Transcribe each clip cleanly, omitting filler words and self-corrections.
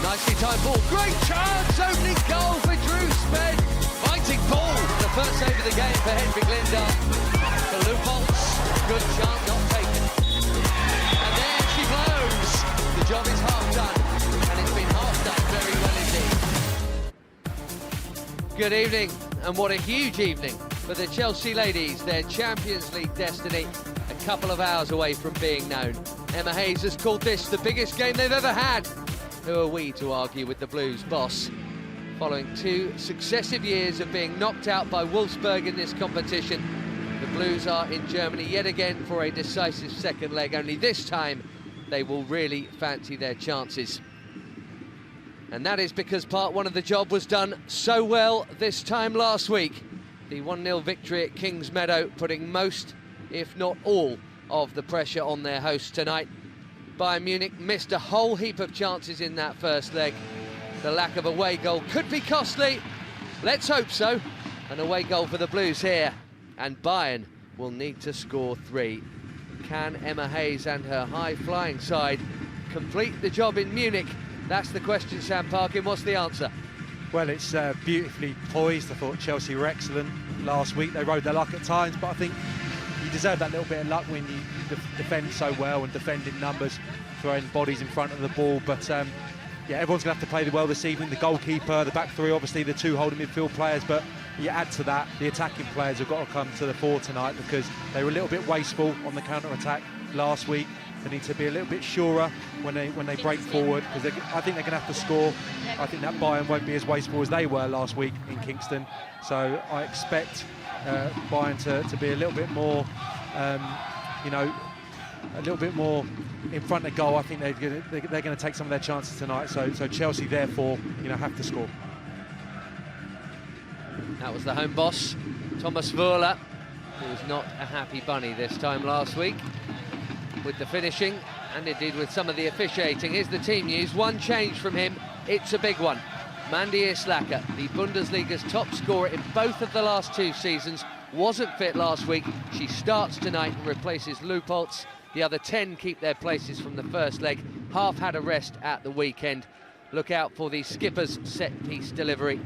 Nicely timed ball, great chance, opening goal for Drew Sped. Fighting ball, the first save of the game for Hendrik Linda. For Lupoltz, good chance not taken. And there she blows. The job is half done, and it's been half done very well indeed. Good evening, and what a huge evening for the Chelsea ladies. Their Champions League destiny a couple of hours away from being known. Emma Hayes has called this the biggest game they've ever had. Who are we to argue with the Blues boss? Following 2 successive years of being knocked out by Wolfsburg in this competition, the Blues are in Germany yet again for a decisive second leg, only this time they will really fancy their chances. And that is because part 1 of the job was done so well this time last week. The 1-0 victory at Kings Meadow putting most, if not all, of the pressure on their hosts tonight. Bayern Munich missed a whole heap of chances in that first leg. The lack of away goal could be costly. Let's hope so. An away goal for the Blues here. And Bayern will need to score 3. Can Emma Hayes and her high-flying side complete the job in Munich? That's the question, Sam Parkin. What's the answer? Well, it's beautifully poised. I thought Chelsea were excellent last week. They rode their luck at times, but I think you deserve that little bit of luck when you defend so well and defend in numbers, throwing bodies in front of the ball. But yeah, everyone's going to have to play well this evening. The goalkeeper, the back 3, obviously the 2 holding midfield players, but you add to that, the attacking players have got to come to the fore tonight because they were a little bit wasteful on the counter-attack last week. They need to be a little bit surer when they break forward, because I think they're going to have to score. I think that Bayern won't be as wasteful as they were last week in Kingston. So I expect Bayern to be a little bit more, a little bit more in front of goal. I think they're going to take some of their chances tonight. So Chelsea, therefore, have to score. That was the home boss, Thomas Wöhler, who was not a happy bunny this time last week with the finishing and indeed with some of the officiating. Here's the team news. 1 change from him. It's a big one. Mandy Islacker, the Bundesliga's top scorer in both of the last 2 seasons, wasn't fit last week. She starts tonight and replaces Lupoltz. The other 10 keep their places from the first leg. Half had a rest at the weekend. Look out for the skipper's set-piece delivery.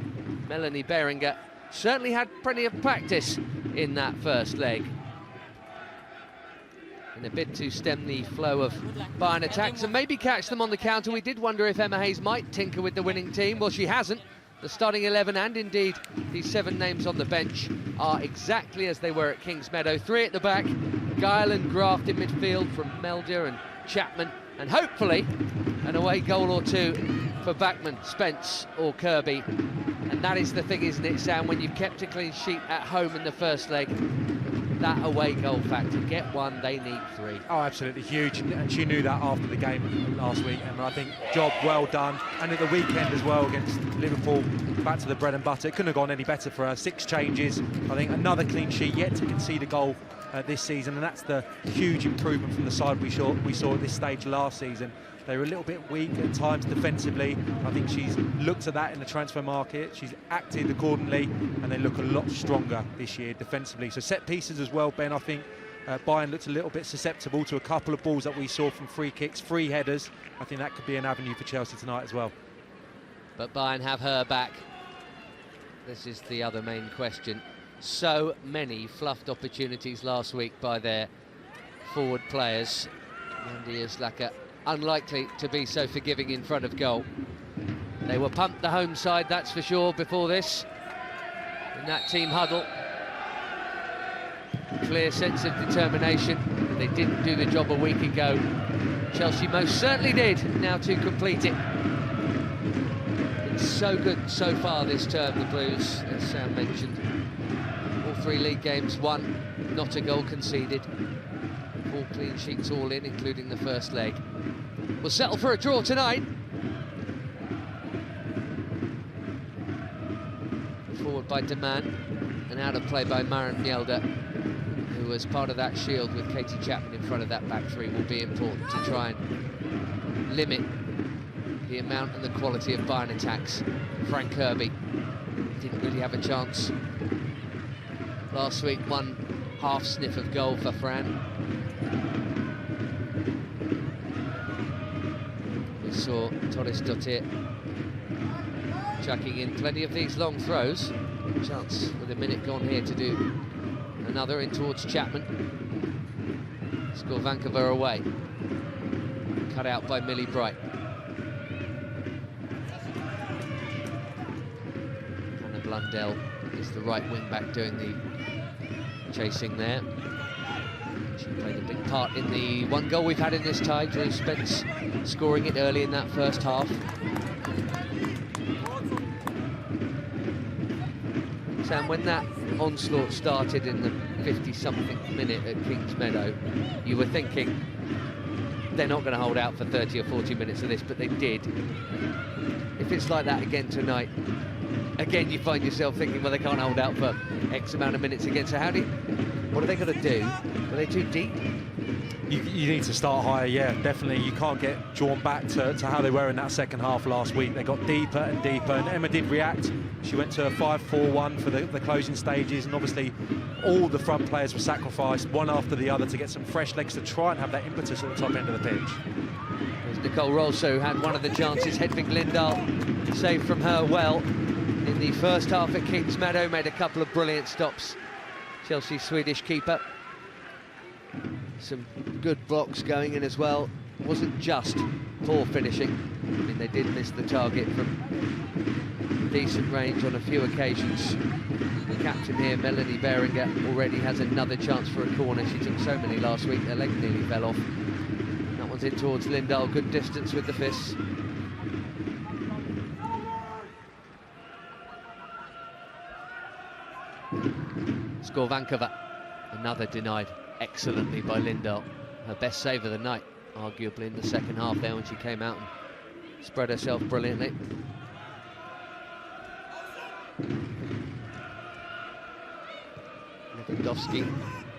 Melanie Behringer certainly had plenty of practice in that first leg. In a bid to stem the flow of Bayern attacks and maybe catch them on the counter, we did wonder if Emma Hayes might tinker with the winning team. Well, she hasn't. The starting 11 and indeed the 7 names on the bench are exactly as they were at Kings Meadow. 3 at the back, Guile and Graft in midfield from Melder and Chapman, and hopefully an away goal or 2 for Bachmann, Spence or Kirby. And that is the thing, isn't it, Sam, when you've kept a clean sheet at home in the first leg, that away goal factor. Get 1, they need 3. Oh, absolutely huge, and she knew that after the game last week, and I think job well done. And at the weekend as well against Liverpool, back to the bread and butter. It couldn't have gone any better for her. 6 changes, I think another clean sheet, yet to concede a goal this season, and that's the huge improvement from the side we saw at this stage last season. They were a little bit weak at times defensively. I think she's looked at that in the transfer market. She's acted accordingly, and they look a lot stronger this year defensively. So set pieces as well, Ben. I think Bayern looked a little bit susceptible to a couple of balls that we saw from free kicks, free headers. I think that could be an avenue for Chelsea tonight as well. But Bayern have her back. This is the other main question. So many fluffed opportunities last week by their forward players. Mandy Islacker unlikely to be so forgiving in front of goal. They were pumped, the home side, that's for sure, before this. In that team huddle. Clear sense of determination. They didn't do the job a week ago. Chelsea most certainly did, now to complete it. It's so good so far this term, the Blues, as Sam mentioned. All 3 league games won, not a goal conceded. 4 clean sheets all in, including the first leg. We'll settle for a draw tonight. Forward by Deman, and out of play by Maren Mjelde, who was part of that shield with Katie Chapman in front of that back 3, will be important to try and limit the amount and the quality of Bayern attacks. Frank Kirby didn't really have a chance last week. 1 half sniff of goal for Fran. saw Torres Dottir chucking in plenty of these long throws. Chance with a minute gone here to do another in towards Chapman. Skorvankova away. Cut out by Millie Bright. Hannah Blundell is the right wing back doing the chasing there. She played a big part in the one goal we've had in this tie. Drew Spence scoring it early in that first half. Sam, when that onslaught started in the 50-something minute at Kings Meadow, you were thinking they're not going to hold out for 30 or 40 minutes of this, but they did. If it's like that again tonight, again you find yourself thinking, well, they can't hold out for X amount of minutes again. So what are they going to do? Are they too deep? You need to start higher, yeah, definitely. You can't get drawn back to how they were in that second half last week. They got deeper and deeper, and Emma did react. She went to a 5-4-1 for the closing stages, and obviously all the front players were sacrificed, one after the other, to get some fresh legs to try and have that impetus at the top end of the pitch. There's Nicole Rolso had one of the chances. Hedvig Lindahl saved from her well in the first half at Kings Meadow, made a couple of brilliant stops. Chelsea's Swedish keeper. Some good blocks going in as well. Wasn't just poor finishing. I mean, they did miss the target from decent range on a few occasions. The captain here, Melanie Beringer, already has another chance for a corner. She took so many last week, her leg nearly fell off. That one's in towards Lindahl, good distance with the fists. Skorvankova, another denied excellently by Lindahl. Her best save of the night, arguably, in the second half there when she came out and spread herself brilliantly. Lewandowski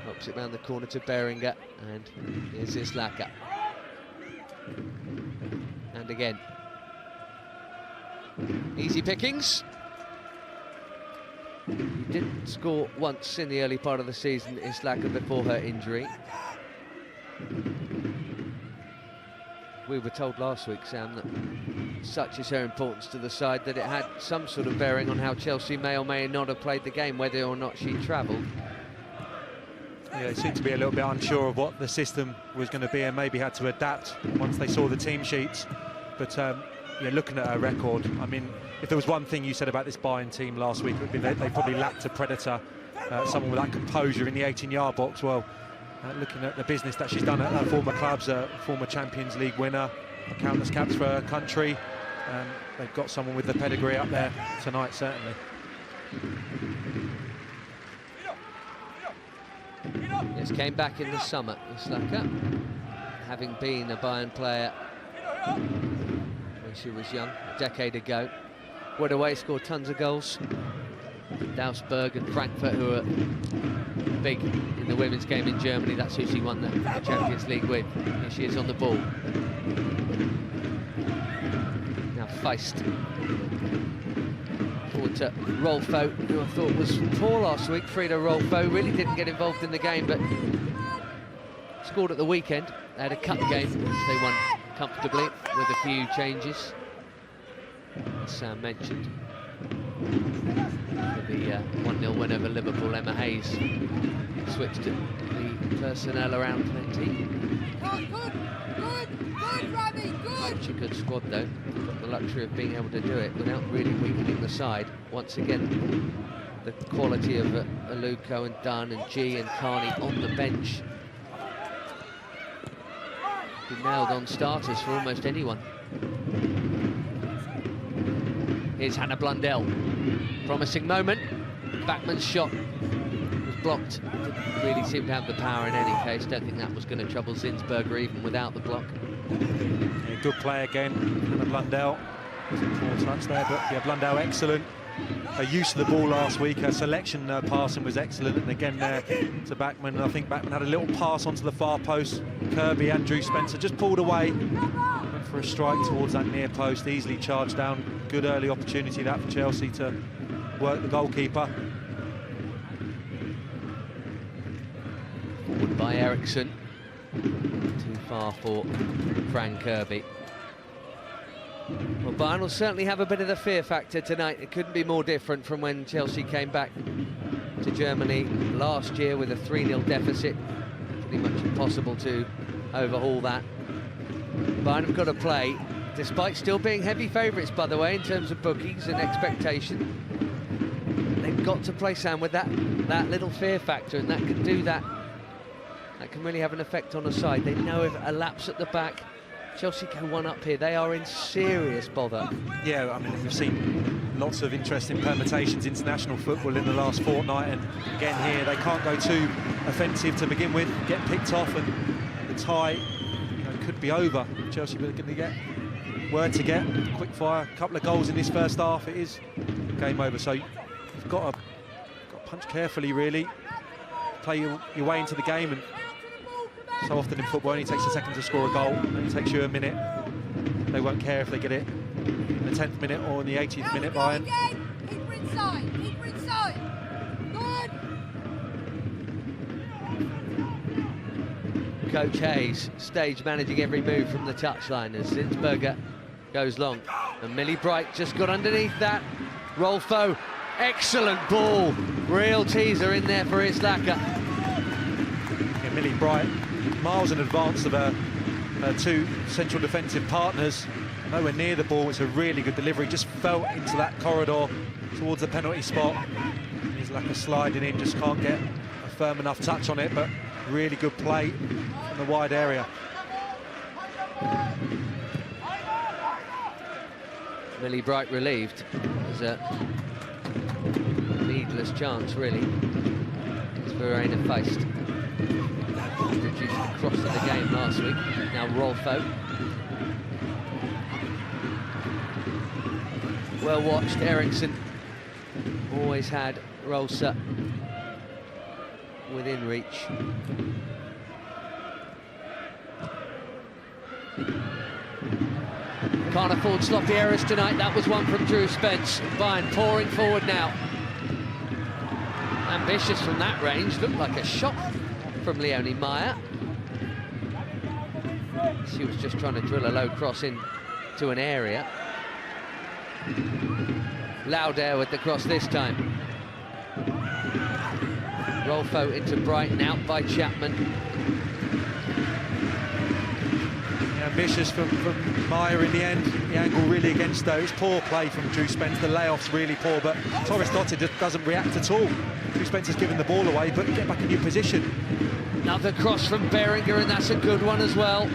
helps it round the corner to Beringer, and here's Islaka. And again, easy pickings. He did score once in the early part of the season, Islaka, before her injury. We were told last week, Sam, that such is her importance to the side that it had some sort of bearing on how Chelsea may or may not have played the game, whether or not she travelled. Yeah, they seemed to be a little bit unsure of what the system was going to be, and maybe had to adapt once they saw the team sheets. But yeah, looking at her record, I mean, if there was one thing you said about this Bayern team last week, it would be that they probably lacked a predator, someone with that composure in the 18-yard box. Well, looking at the business that she's done at her former clubs, a former Champions League winner, countless caps for her country, they've got someone with the pedigree up there tonight, certainly. Yes, came back in the summer, Islaka, having been a Bayern player when she was young, a decade ago. Went away, scored tons of goals. Dausberg and Frankfurt, who are big in the women's game in Germany, that's who she won the Champions League with. Here she is on the ball. Now Feist. Forward to Rolfo, who I thought was poor last week. Frida Rolfo really didn't get involved in the game, but scored at the weekend. They had a cup game, which they won comfortably with a few changes, as Sam mentioned. For the 1-0 win over Liverpool, Emma Hayes switched the personnel around plenty. Such a good squad, though. Got the luxury of being able to do it without really weakening the side. Once again, the quality of Aluko and Dunn and G and Carney on the bench. Be nailed on starters for almost anyone. Here's Hannah Blundell. Promising moment. Backman's shot was blocked. Didn't really seem to have the power in any case. Don't think that was going to trouble Zinsberger even without the block. Yeah, good play again, Hannah Blundell. Wasn't poor touch there, but yeah, Blundell excellent. Her use of the ball last week, her selection passing was excellent, and again there to Backman. And I think Backman had a little pass onto the far post. Kirby and Drew Spencer just pulled away, went for a strike towards that near post, easily charged down. Good early opportunity that for Chelsea to work the goalkeeper. Forward by Eriksson. Too far for Fran Kirby. Well, Bayern will certainly have a bit of the fear factor tonight. It couldn't be more different from when Chelsea came back to Germany last year with a 3-0 deficit. Pretty much impossible to overhaul that. Bayern have got to play, despite still being heavy favourites, by the way, in terms of bookings and expectation. They've got to play, Sam, with that little fear factor, and that can do that. That can really have an effect on the side. They know if a lapse at the back, Chelsea go one up here. They are in serious bother. Yeah, I mean, we've seen lots of interesting permutations international football in the last fortnight, and again here they can't go too offensive to begin with, get picked off, and the tie, could be over. Chelsea are going to get word to get quick fire, a couple of goals in this first half, it is game over. So you've got to punch carefully, really, play your way into the game, and so often in football it only takes a second to score a goal, it only takes you a minute. They won't care if they get it in the 10th minute or in the 80th minute. Bayern. Keep her inside, keep her inside. Good. Coach Hayes stage managing every move from the touchline as Zinsberger goes long. And Millie Bright just got underneath that. Rolfo, excellent ball. Real teaser in there for Islaka. Yeah, Millie Bright, miles in advance of her two central defensive partners. Nowhere near the ball. It's a really good delivery. Just fell into that corridor towards the penalty spot. Islaka sliding in, just can't get a firm enough touch on it, but really good play from the wide area. Millie Bright relieved. There's a needless chance, really, as Verena faced. Reduced the cross of the game last week. Now Rolfo. Well watched, Eriksson. Always had Rolsa within reach. Can't afford sloppy errors tonight. That was one from Drew Spence. Bayern pouring forward now. Ambitious from that range. Looked like a shot from Leonie Meyer. She was just trying to drill a low cross into an area. Lauder with the cross this time. Rolfo into Brighton, out by Chapman. Ambitious from Meyer in the end. The angle really against her. It's poor play from Drew Spence. The layoff's really poor, but Torres Dottir just doesn't react at all. Drew Spence has given the ball away, but get back in your position. Another cross from Beringer, and that's a good one as well.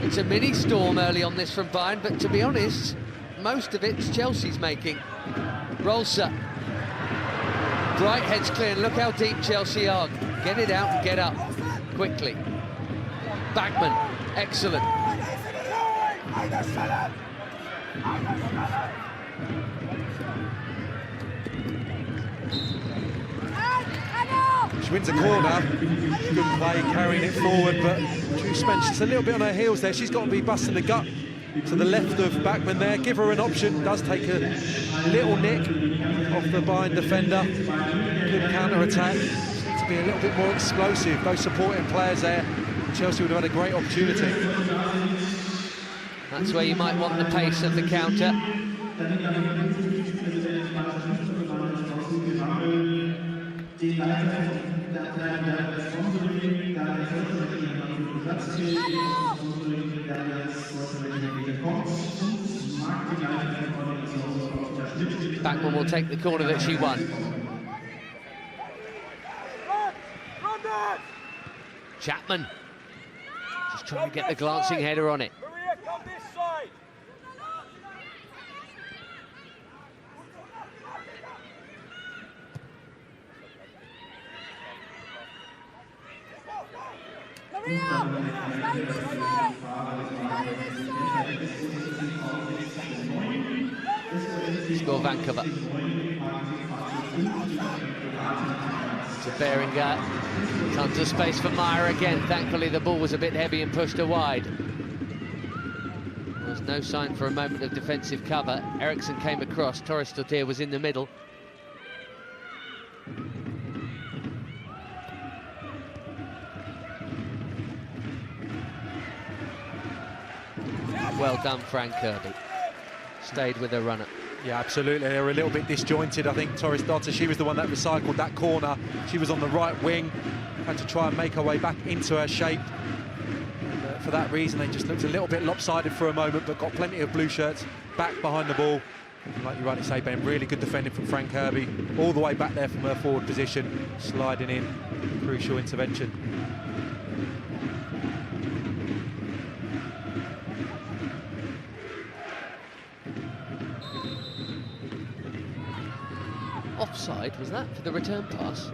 It's a mini storm early on this from Bayern, but to be honest, most of it's Chelsea's making. Rolsa. Bright heads clear, and look how deep Chelsea are. Get it out and get up quickly. Backman, excellent. She wins a corner. Good play, carrying it forward, but Drew Spence just a little bit on her heels there. She's got to be busting the gut to the left of Backman there. Give her an option. Does take a little nick off the Bayern defender. Good counter-attack. Needs to be a little bit more explosive. Those supporting players there, Chelsea would have had a great opportunity. That's where you might want the pace of the counter. Backman will take the corner that she won. Chapman just trying to get the glancing header on it. Maria, come this side. Maria, stay this side. Stay this side. Score Vancouver. To Beringer. Tons of space for Meyer again. Thankfully, the ball was a bit heavy and pushed her wide. There was no sign for a moment of defensive cover. Eriksson came across. Torres Dottir was in the middle. Well done, Fran Kirby. Stayed with her runner. Yeah, absolutely. They were a little bit disjointed. I think Torres Dotter, she was the one that recycled that corner. She was on the right wing, had to try and make her way back into her shape. And, for that reason, they just looked a little bit lopsided for a moment, but got plenty of blue shirts back behind the ball. And like you rightly say, Ben, really good defending from Fran Kirby, all the way back there from her forward position, sliding in, crucial intervention. Offside, was that, for the return pass?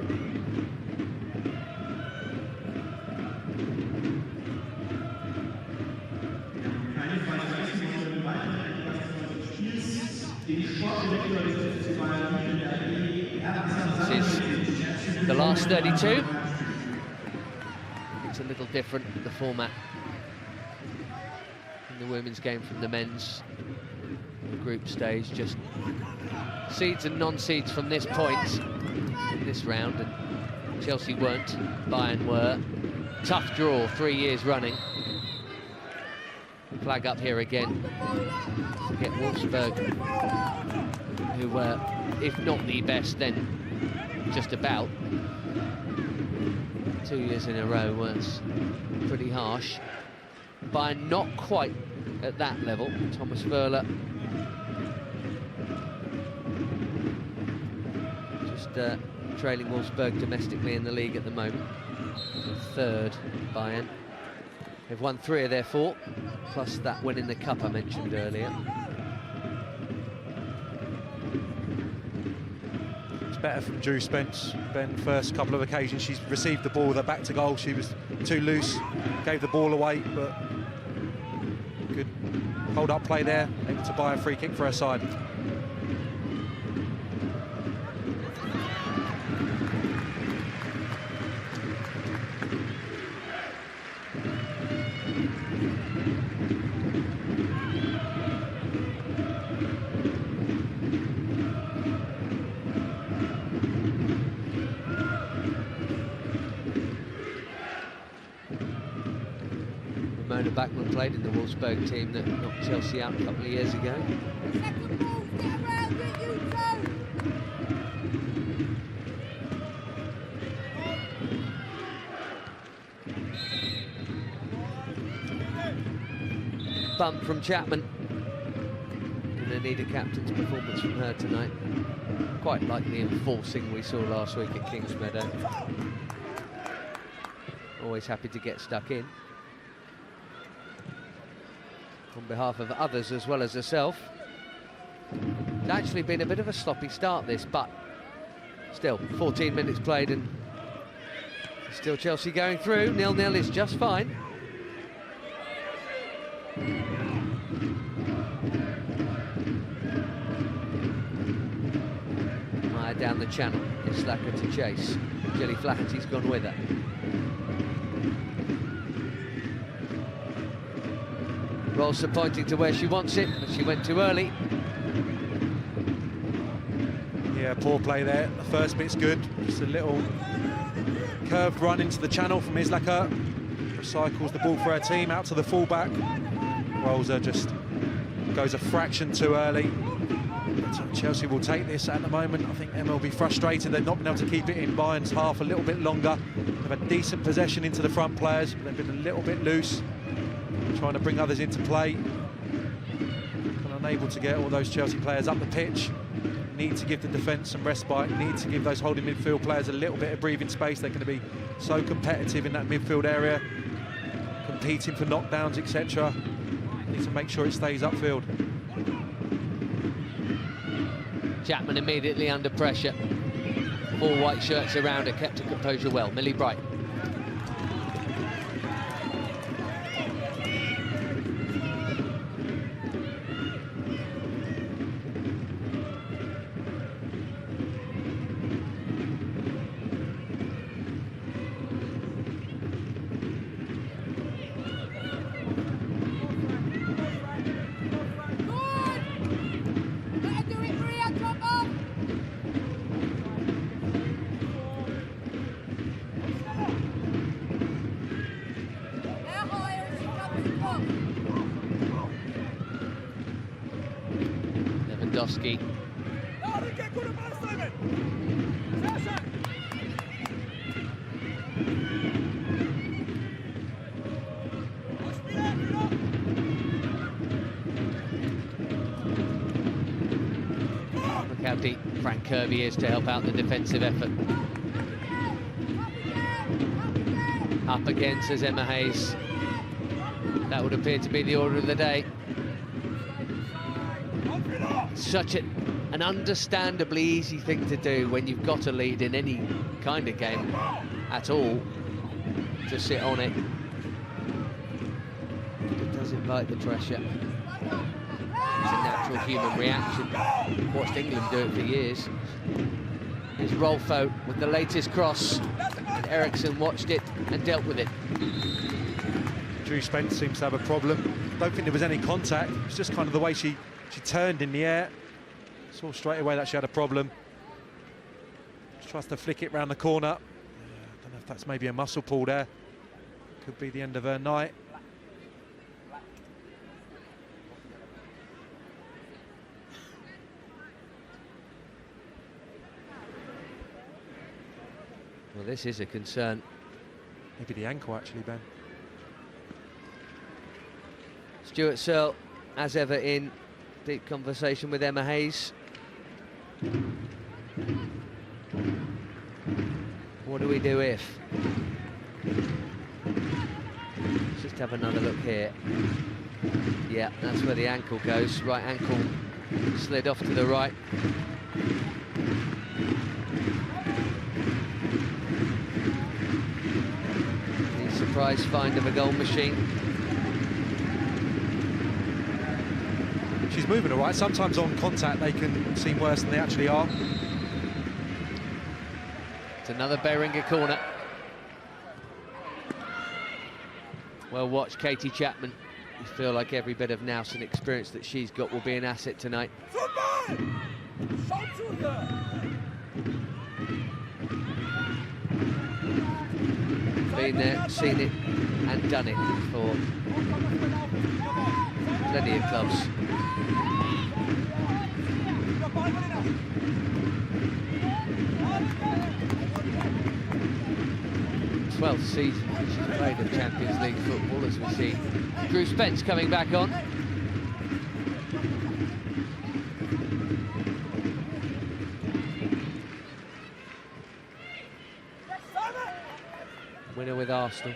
This is the last 32. It's a little different, the format in the women's game from the men's. The group stage, just seeds and non-seeds from this point in this round, and Chelsea weren't, Bayern were. Tough draw, 3 years running. Flag up here again to get Wolfsburg, who were, if not the best, then just about. 2 years in a row was pretty harsh. Bayern not quite at that level. Thomas Wöhler just trailing Wolfsburg domestically in the league at the moment. Third, Bayern. They've won 3 of their 4, plus that win in the cup I mentioned earlier. It's better from Drew Spence. Ben, first couple of occasions she's received the ball with her back to goal. She was too loose, gave the ball away, but good hold-up play there, able to buy a free kick for her side. Backman played in the Wolfsburg team that knocked Chelsea out a couple of years ago. Bump from Chapman. Gonna need a captain's performance from her tonight. Quite like the enforcing we saw last week at Kingsmeadow. Always happy to get stuck in on behalf of others as well as herself. It's actually been a bit of a sloppy start this, but still 14 minutes played and still Chelsea going through. 0-0 is just fine. Meyer down the channel, it's Slacker to chase. Jelly Flaherty's gone with her. Rolser pointing to where she wants it, but she went too early. Yeah, poor play there. The first bit's good. Just a little curved run into the channel from Islacker. Recycles the ball for her team out to the fullback. Rolser just goes a fraction too early. But Chelsea will take this at the moment. I think Emma will be frustrated. They've not been able to keep it in Bayern's half a little bit longer. They've had decent possession into the front players, but they've been a little bit loose, trying to bring others into play. And unable to get all those Chelsea players up the pitch. Need to give the defence some respite, need to give those holding midfield players a little bit of breathing space. They're going to be so competitive in that midfield area, competing for knockdowns, etc. Need to make sure it stays upfield. Chapman immediately under pressure. 4 white shirts around her, kept her composure well. Millie Bright. Lewandowski. Look how deep Frank Kirby is to help out the defensive effort. Up again, says Emma Hayes. That would appear to be the order of the day. Such an understandably easy thing to do when you've got a lead in any kind of game at all, to sit on it. It does invite the pressure. It's a natural human reaction. Watched England do it for years. Here's Rolfo with the latest cross, and Eriksson watched it and dealt with it. Drew Spence seems to have a problem. Don't think there was any contact. It's just kind of the way she turned in the air. Saw straight away that she had a problem. Just tries to flick it round the corner. I don't know if that's maybe a muscle pull there. Could be the end of her night. Well, this is a concern. Maybe the ankle, actually, Ben. Stuart Searle, as ever, in deep conversation with Emma Hayes. What do we do if? Let's just have another look here. Yeah, that's where the ankle goes. Right ankle slid off to the right. The surprise find of a goal machine. She's moving all right. Sometimes on contact they can seem worse than they actually are. It's another Beringer corner. Well watched, Katie Chapman. You feel like every bit of nous and experience that she's got will be an asset tonight. Been there, seen it, and done it for plenty of clubs. 12th season she's played of Champions League football, as we see Drew Spence coming back on. Winner with Arsenal,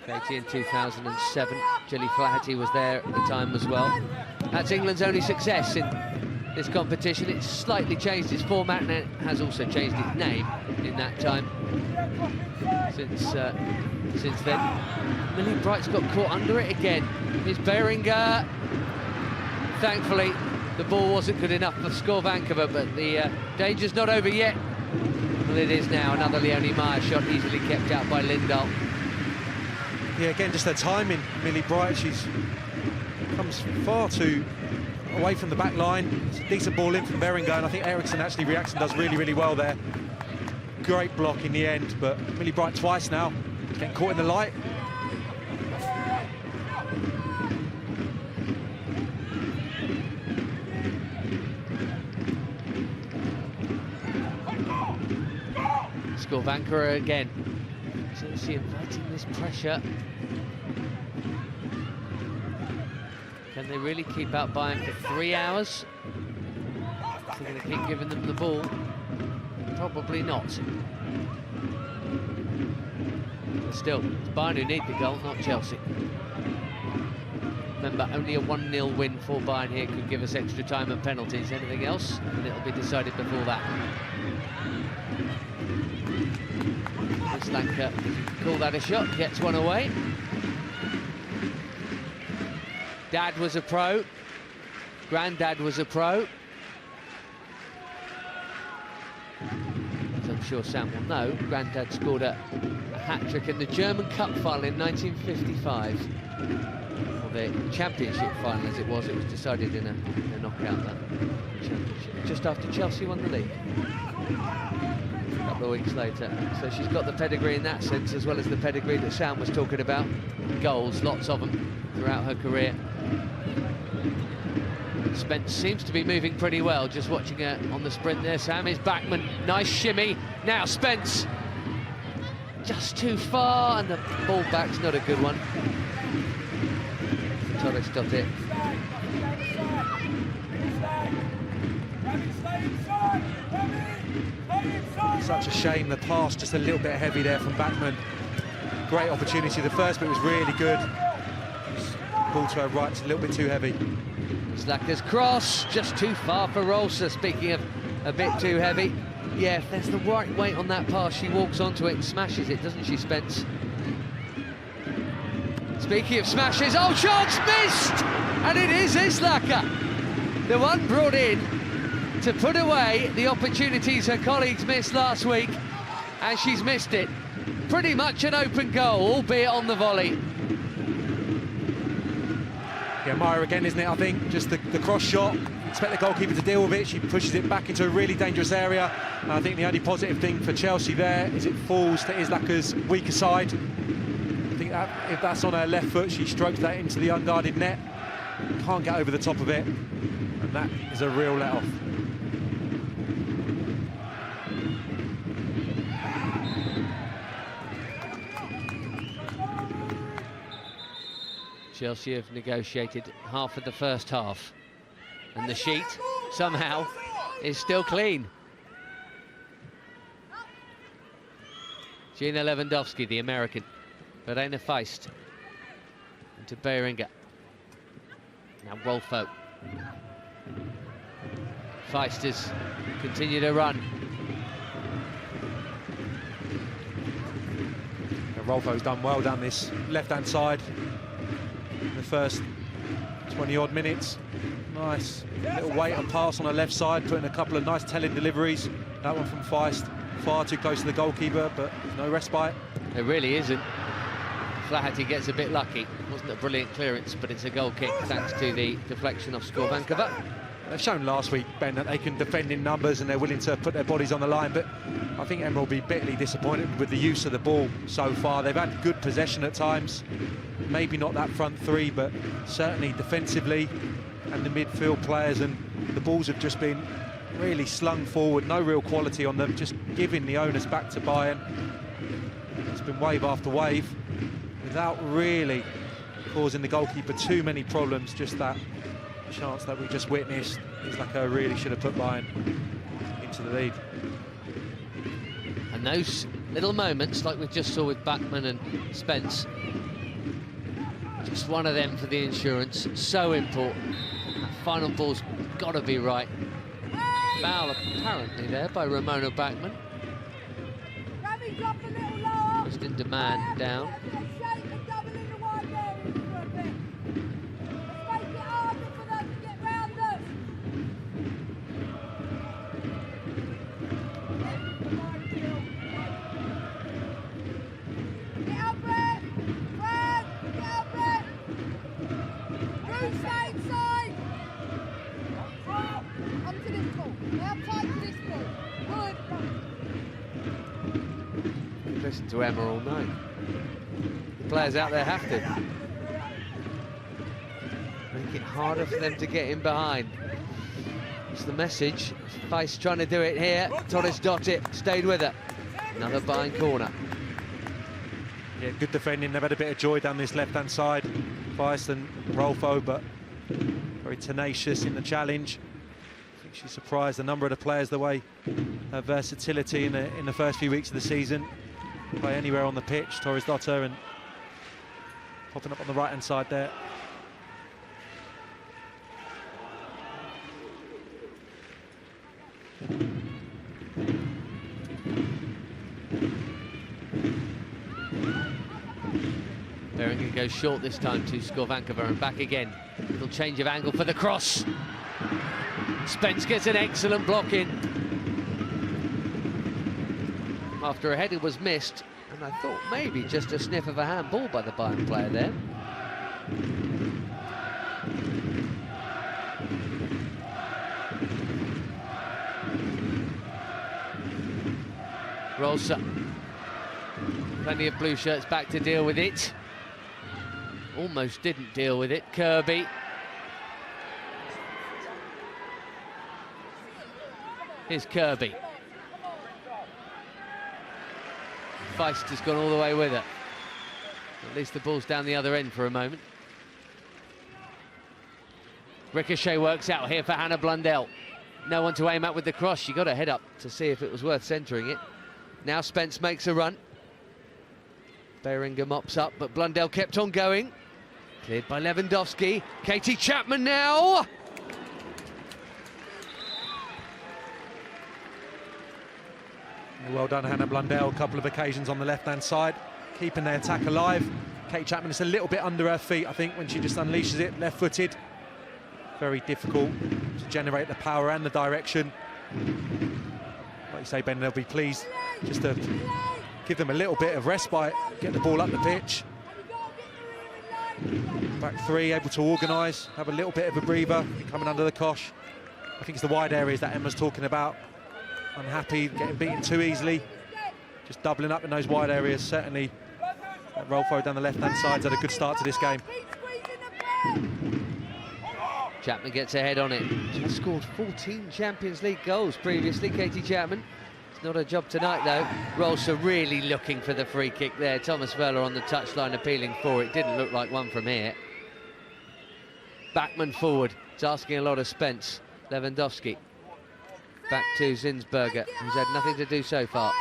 Katie, in 2007. Gilly Flaherty was there at the time as well. That's England's only success in this competition. It's slightly changed its format and it has also changed its name in that time. Since then, Millie Bright's got caught under it again. Here's Beringer. Thankfully, the ball wasn't good enough for Skor-Vankova, but the danger's not over yet. Well, it is now. Another Leonie Meyer shot, easily kept out by Lindahl. Yeah, again, just her timing, Millie Bright. She's comes far too away from the back line. It's a decent ball in from Beringer, and I think Eriksson actually reacts and does really, really well there. Great block in the end, but Millie Bright twice now, getting caught in the light. Skor-Vankova again. So is she inviting this pressure? Can they really keep out Bayern for 3 hours? If they're going to keep giving them the ball? Probably not. But still, it's Bayern who need the goal, not Chelsea. Remember, only a 1-0 win for Bayern here could give us extra time and penalties. Anything else, and it'll be decided before that. Slanka call that a shot, gets one away. Dad was a pro. Granddad was a pro. As I'm sure Sam will know, Granddad scored a hat-trick in the German Cup final in 1955. Or the Championship final, as it was decided in a knockout, that championship, just after Chelsea won the league. A couple of weeks later. So she's got the pedigree in that sense, as well as the pedigree that Sam was talking about. Goals, lots of them throughout her career. Spence seems to be moving pretty well, just watching her on the sprint there. Sam is Bachmann, nice shimmy. Now Spence, just too far, and the ball back's not a good one. Torres stopped it. Such a shame, the pass just a little bit heavy there from Bachmann. Great opportunity, the first bit was really good. Ball to her right, it's a little bit too heavy. Slacker's cross, just too far for Rolsa. Speaking of a bit too heavy, yeah, if there's the right weight on that pass, she walks onto it and smashes it, doesn't she, Spence? Speaking of smashes, oh, chance missed! And it is Islacker, the one brought in to put away the opportunities her colleagues missed last week, and she's missed it. Pretty much an open goal, albeit on the volley. Yeah, Maya again, isn't it, I think? Just the cross shot, expect the goalkeeper to deal with it, she pushes it back into a really dangerous area. And I think the only positive thing for Chelsea there is it falls to Islacker's weaker side. I think that if that's on her left foot, she strokes that into the unguarded net. Can't get over the top of it, and that is a real let-off. Chelsea have negotiated half of the first half, and the sheet somehow is still clean. Gina Lewandowski, the American. Verena Feist into Bayeringer. Now Rolfo. Feist has continued to run. And Rolfo's done well down this left-hand side in the first 20-odd minutes. Nice little weight and pass on the left side, putting a couple of nice telling deliveries. That one from Feist, far too close to the goalkeeper, but no respite. It really isn't. Flaherty gets a bit lucky. Wasn't a brilliant clearance, but it's a goal kick thanks to the deflection of Skovankova. They've shown last week, Ben, that they can defend in numbers and they're willing to put their bodies on the line, but I think Emma will be bitterly disappointed with the use of the ball so far. They've had good possession at times, maybe not that front three, but certainly defensively, and the midfield players, and the balls have just been really slung forward, no real quality on them, just giving the onus back to Bayern. It's been wave after wave without really causing the goalkeeper too many problems. Just that chance that we just witnessed is like I really should have put Bayern into the lead. And those little moments, like we just saw with Bachmann and Spence, just one of them for the insurance, so important. That final ball's got to be right. Foul apparently there by Ramona Bachmann. Just in demand down. Listen to Emma all night. The players out there have to make it harder for them to get in behind. It's the message. Feist trying to do it here. Torres got it, stayed with her. Another Bayern corner. Yeah, good defending. They've had a bit of joy down this left-hand side. Feist and Rolfo, but very tenacious in the challenge. I think she surprised a number of the players the way her versatility in the first few weeks of the season. Play anywhere on the pitch, Torres Dotter, and popping up on the right-hand side there. Bayern goes short this time to Skovankova and back again. Little change of angle for the cross. Spence gets an excellent block in. After a header was missed, and I thought maybe just a sniff of a handball by the Bayern player there. Rolsa. Plenty of blue shirts back to deal with it. Almost didn't deal with it. Kirby. Here's Kirby. Feist has gone all the way with it. At least the ball's down the other end for a moment. Ricochet works out here for Hannah Blundell. No one to aim at with the cross. She got her head up to see if it was worth centering it. Now Spence makes a run. Behringer mops up, but Blundell kept on going. Cleared by Lewandowski. Katie Chapman now. Well done, Hannah Blundell. A couple of occasions on the left-hand side, keeping their attack alive. Katie Chapman is a little bit under her feet, I think, when she just unleashes it, left-footed. Very difficult to generate the power and the direction. Like you say, Ben, they'll be pleased just to give them a little bit of respite, get the ball up the pitch. Back three, able to organise, have a little bit of a breather, coming under the cosh. I think it's the wide areas that Emma's talking about. Unhappy, getting beaten too easily. Just doubling up in those wide areas, certainly. That roll forward down the left-hand side's had a good start to this game. Chapman gets her head on it. She's scored 14 Champions League goals previously, Katie Chapman. It's not her job tonight, though. Rolsa really looking for the free kick there. Thomas Völler on the touchline appealing for it. Didn't look like one from here. Backman forward. It's asking a lot of Spence. Lewandowski. Back to Zinsberger, who's had nothing to do so far.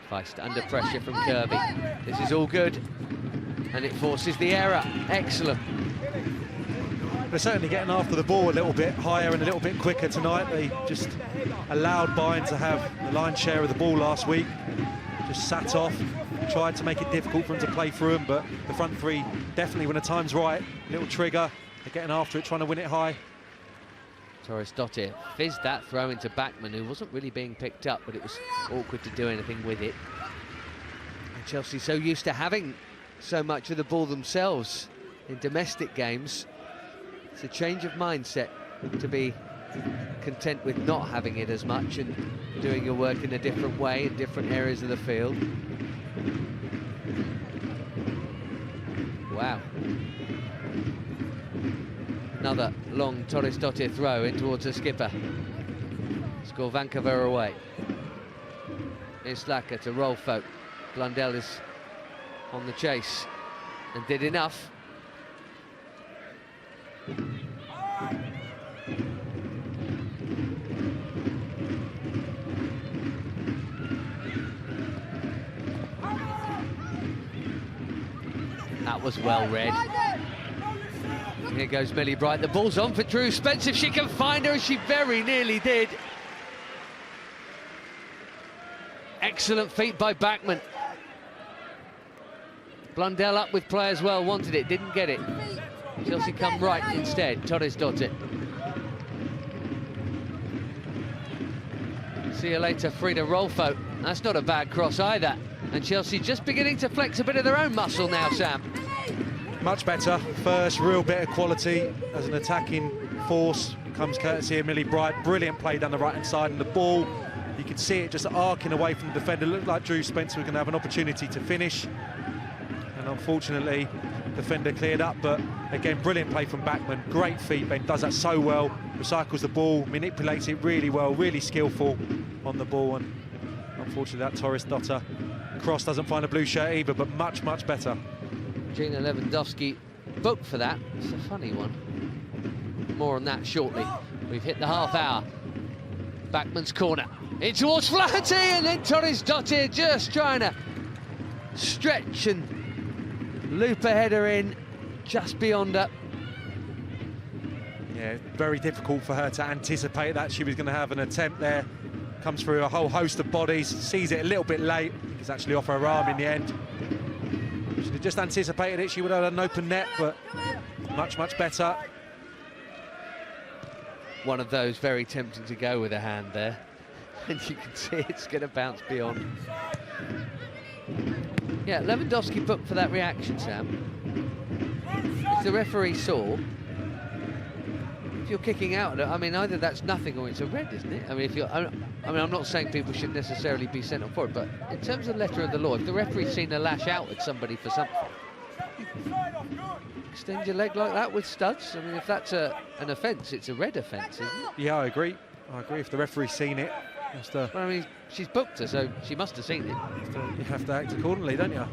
Feist under pressure from Kirby. This is all good, and it forces the error. Excellent. They're certainly getting after the ball a little bit higher and a little bit quicker tonight. They just allowed Bayern to have the lion's share of the ball last week. Just sat off, tried to make it difficult for them to play through them, but the front three, definitely when the time's right, little trigger, they're getting after it, trying to win it high. Torres Dottir fizzed that throw into Backman, who wasn't really being picked up, but it was awkward to do anything with it. And Chelsea so used to having so much of the ball themselves in domestic games. It's a change of mindset to be content with not having it as much and doing your work in a different way in different areas of the field. Wow. Another long Torres Dottir throw in towards the skipper. Score Vancouver away. Here's Slacker to Rolfo. Blundell is on the chase and did enough. That was well read. Here goes Millie Bright. The ball's on for Drew Spence if she can find her, and she very nearly did. Excellent feat by Backman. Blundell up with play as well, wanted it, didn't get it. Chelsea come right instead. Torres Dottir. See you later, Frida Rolfo. That's not a bad cross either. And Chelsea just beginning to flex a bit of their own muscle now, Sam. Much better. First real bit of quality as an attacking force comes courtesy of Millie Bright. Brilliant play down the right-hand side, and the ball, you could see it just arcing away from the defender. Looked like Drew Spencer was going to have an opportunity to finish, and unfortunately the defender cleared up. But again, brilliant play from Backman. Great feet. Ben does that so well, recycles the ball, manipulates it really well, really skillful on the ball. And unfortunately that Torres Dottir cross doesn't find a blue shirt either, but much better. Gina Lewandowski booked for that. It's a funny one. More on that shortly. We've hit the half hour. Backman's corner. In towards Flaherty, and then Torres Dottir just trying to stretch and loop a header in just beyond her. Yeah, very difficult for her to anticipate that she was going to have an attempt there. Comes through a whole host of bodies, sees it a little bit late. It's actually off her arm in the end. Should have just anticipated it, she would have had an open net, but much better. One of those very tempting to go with a hand there. And you can see it's going to bounce beyond. Yeah, Lewandowski booked for that reaction, Sam. If the referee saw, if you're kicking out, I mean, either that's nothing or it's a red, isn't it? I mean, if you're, I mean, I'm not saying people should necessarily be sent off for it, but in terms of letter of the law, if the referee's seen a lash out at somebody for something, extend your leg like that with studs? I mean, if that's an offence, it's a red offence, isn't it? Yeah, I agree. I agree. If the referee's seen it, well, I mean, she's booked her, so she must have seen it. You have to act accordingly, don't you?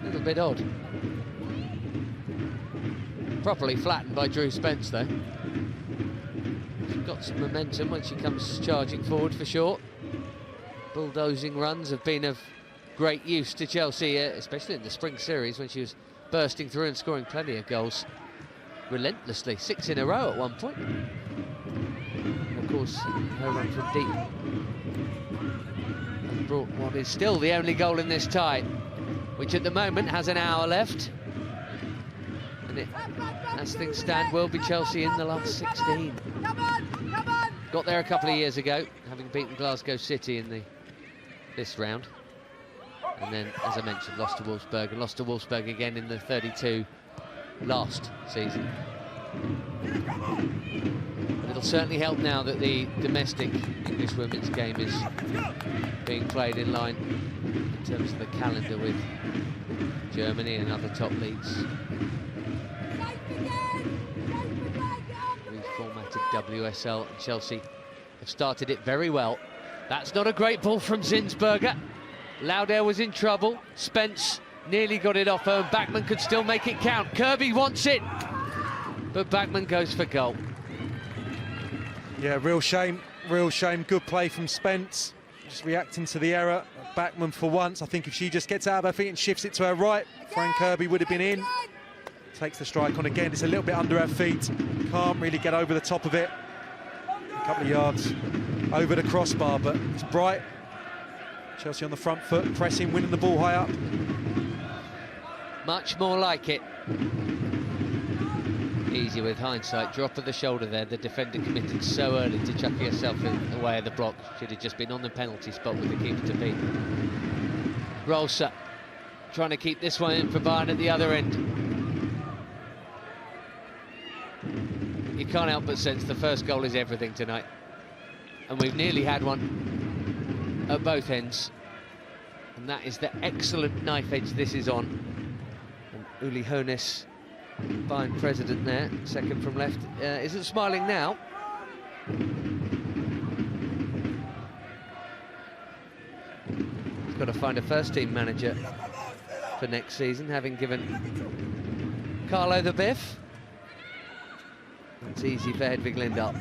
A little bit odd. Properly flattened by Drew Spence, though. She's got some momentum when she comes charging forward, for sure. Bulldozing runs have been of great use to Chelsea, especially in the spring series when she was bursting through and scoring plenty of goals relentlessly, 6 in a row at one point. And of course, her run from deep brought what is still the only goal in this tie, which at the moment has an hour left. And it, as things stand, will be Chelsea in the last 16. Got there a couple of years ago, having beaten Glasgow City in this round. And then, as I mentioned, lost to Wolfsburg, and lost to Wolfsburg again in the 32 last season. But it'll certainly help now that the domestic English women's game is being played in line in terms of the calendar with Germany and other top leagues. Reformatted WSL, and Chelsea have started it very well. That's not a great ball from Zinsberger. Lauderdale was in trouble. Spence nearly got it off her, and Bachmann could still make it count. Kirby wants it, but Bachmann goes for goal. Yeah, real shame, real shame. Good play from Spence, just reacting to the error. Bachmann, for once, I think if she just gets out of her feet and shifts it to her right, Fran Kirby would have been in. Takes the strike on again. It's a little bit under her feet. Can't really get over the top of it. A couple of yards over the crossbar, but it's bright. Chelsea on the front foot, pressing, winning the ball high up. Much more like it. Easy with hindsight, drop of the shoulder there. The defender committed so early to chucking herself in the way of the block. Should have just been on the penalty spot with the keeper to beat. Rolsa trying to keep this one in for Bayern at the other end. You can't help but sense the first goal is everything tonight. And we've nearly had one at both ends. And that is the excellent knife edge this is on. And Uli Hoeneß, Bayern president there, second from left, isn't smiling now. He's got to find a first-team manager for next season, having given Carlo the biff. It's easy for Hedvig Lindahl.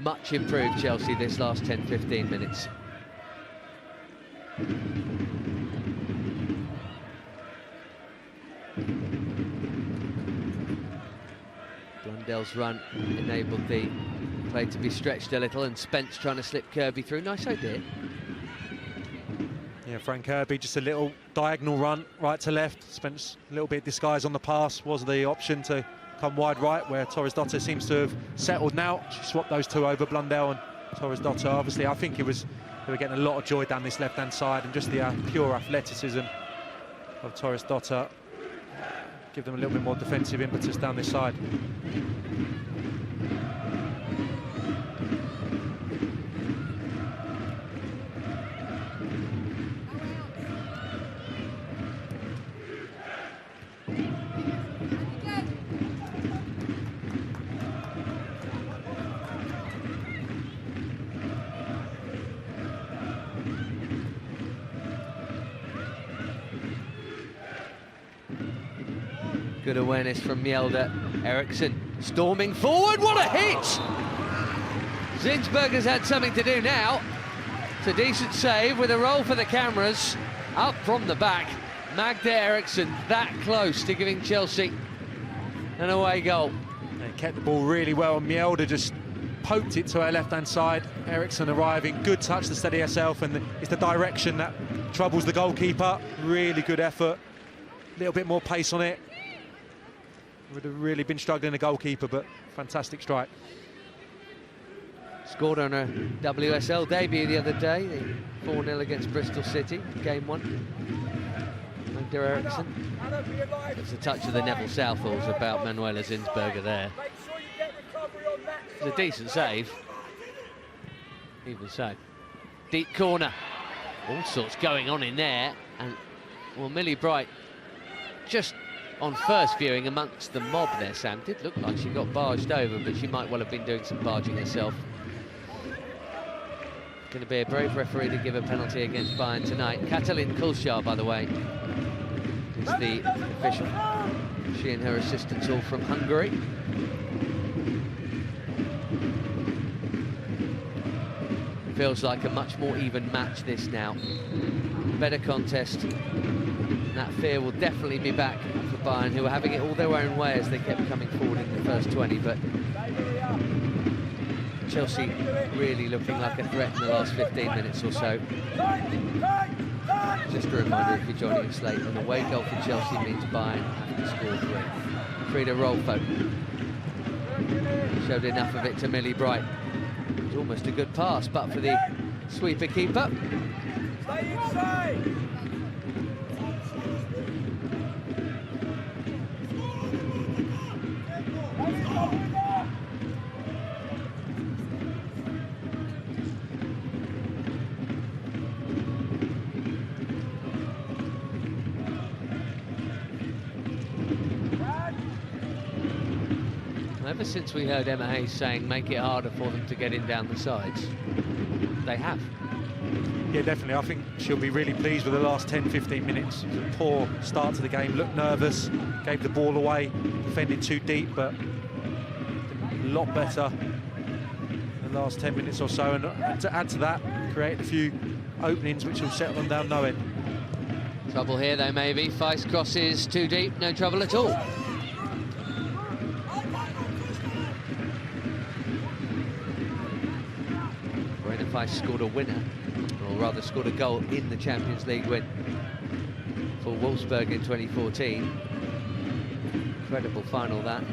Much improved Chelsea this last 10-15 minutes. Blundell's run enabled the play to be stretched a little, and Spence trying to slip Kirby through. Nice idea. Yeah, Fran Kirby, just a little diagonal run, right to left. Spence a little bit disguised on the pass, was the option to come wide right, where Torres-Dotter seems to have settled now. She swapped those two over, Blundell and Torres-Dotter. Obviously, I think they were getting a lot of joy down this left-hand side, and just the pure athleticism of Torres-Dotter give them a little bit more defensive impetus down this side. Good awareness from Mjelde. Eriksson storming forward, what a hit! Zinsberger's had something to do now. It's a decent save with a roll for the cameras. Up from the back, Magda Eriksson that close to giving Chelsea an away goal. They kept the ball really well, and Mjelde just poked it to her left-hand side. Eriksson arriving, good touch to steady herself, and it's the direction that troubles the goalkeeper. Really good effort. little bit more pace on it. Would have really been struggling, the goalkeeper, but fantastic strike. Scored on a WSL debut the other day, the 4-0 against Bristol City, game 1. Magda Eriksson. There's a touch of the Neville Southall's about Manuela Zinsberger there. It's a decent save. Even so. Deep corner. All sorts going on in there. And, well, Millie Bright, just on first viewing amongst the mob there, Sam, did look like she got barged over, but she might well have been doing some barging herself. Going to be a brave referee to give a penalty against Bayern tonight. Katalin Kulshar, by the way, is the official. She and her assistants all from Hungary. Feels like a much more even match this now. Better contest. That fear will definitely be back for Bayern, who are having it all their own way as they kept coming forward in the first 20, but Chelsea really looking like a threat in the last 15 minutes or so. Just a reminder, if you're joining us late, an away goal for Chelsea means Bayern have to score 3. Frida Rolfo showed enough of it to Millie Bright. It was almost a good pass, but for the sweeper keeper. Stay inside. Ever since we heard Emma Hayes saying make it harder for them to get in down the sides, they have. Yeah, definitely. I think she'll be really pleased with the last 10-15 minutes. It was a poor start to the game, looked nervous, gave the ball away, defended too deep, but a lot better in the last 10 minutes or so. And to add to that, create a few openings which will settle them down no end. Trouble here though, maybe. Feist crosses too deep, no trouble at all. Feist scored a winner, or rather scored a goal in the Champions League win for Wolfsburg in 2014. Incredible final that.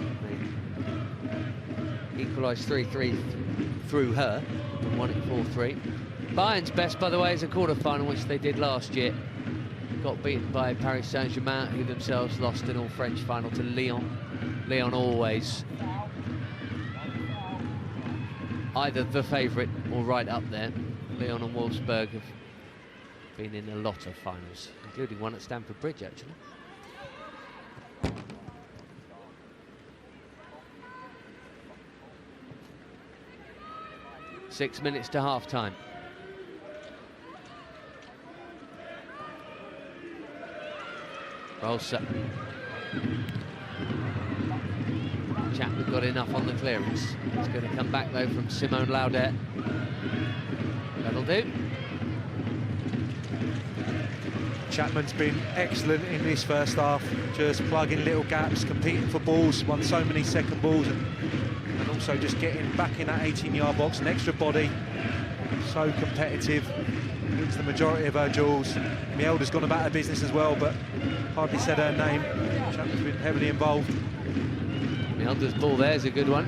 They equalised 3-3 through her and won it 4-3. Bayern's best, by the way, is a quarter-final, which they did last year. Got beaten by Paris Saint-Germain, who themselves lost an all-French final to Lyon. Lyon always either the favourite or right up there. Lyon and Wolfsburg have been in a lot of finals, including one at Stamford Bridge, actually. Six minutes to half-time. Rolsa. Chapman got enough on the clearance. It's going to come back though from Simone Laudet. That'll do. Chapman's been excellent in this first half, just plugging little gaps, competing for balls, won so many second balls, and also just getting back in that 18-yard box, an extra body. So competitive, wins the majority of her duels. Mielda's gone about her business as well, but hardly said her name. Chapman's been heavily involved. Mielda's ball there's a good one.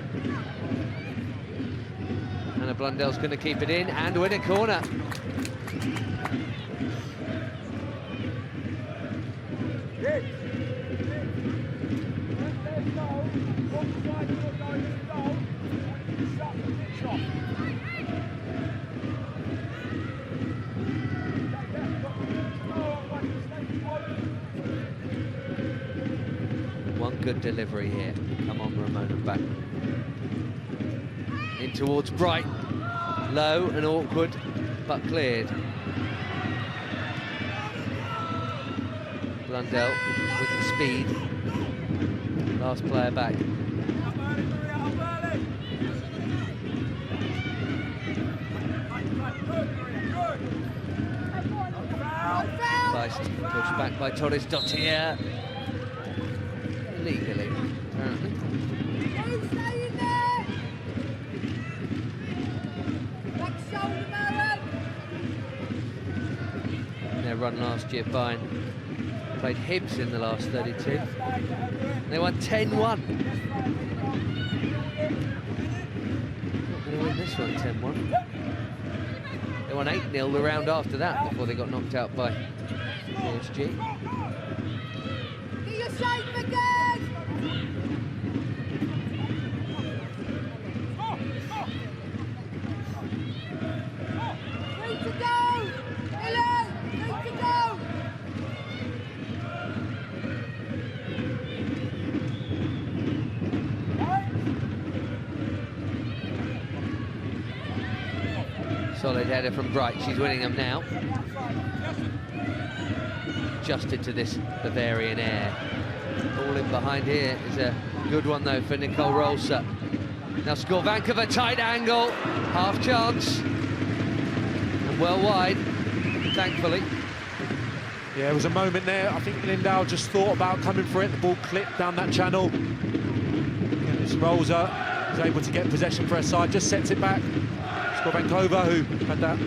Anna Blundell's going to keep it in and win a corner. One good delivery here. Come on, Ramona, back. In towards Bright. Low and awkward, but cleared. Blundell with the speed. Last player back. Feist pushed back by Torres Dottir. Illegally, apparently. Their run last year, Bayern Played Hibs in the last 32. They won 10-1. Not going to win this one 10-1. They won 8-0 the round after that before they got knocked out by PSG. Get your shape again! 3 to go! Billy! 3 to go! Solid header from Bright. She's winning them now. Adjusted to this Bavarian air. All in behind here is a good one though for Nicole Rolser. Now Skorvankova, tight angle, half chance, and well wide, thankfully. Yeah, it was a moment there. I think Lindahl just thought about coming for it. The ball clipped down that channel. And it's Rolser was able to get possession for her side, just sets it back. Skorvankova, who had that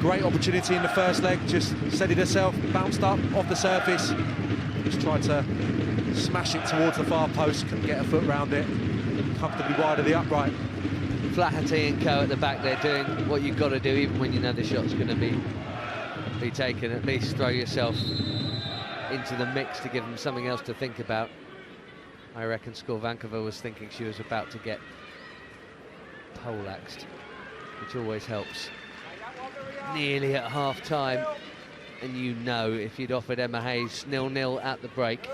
great opportunity in the first leg, just steadied herself, bounced up off the surface, just tried to smash it towards the far post, couldn't get her foot round it, comfortably wide of the upright. Flaherty and co at the back there doing what you've got to do, even when you know the shot's going to be taken. At least throw yourself into the mix to give them something else to think about. I reckon Skorvankova was thinking she was about to get poleaxed, which always helps. Nearly at half-time, and you know if you'd offered Emma Hayes 0-0 at the break,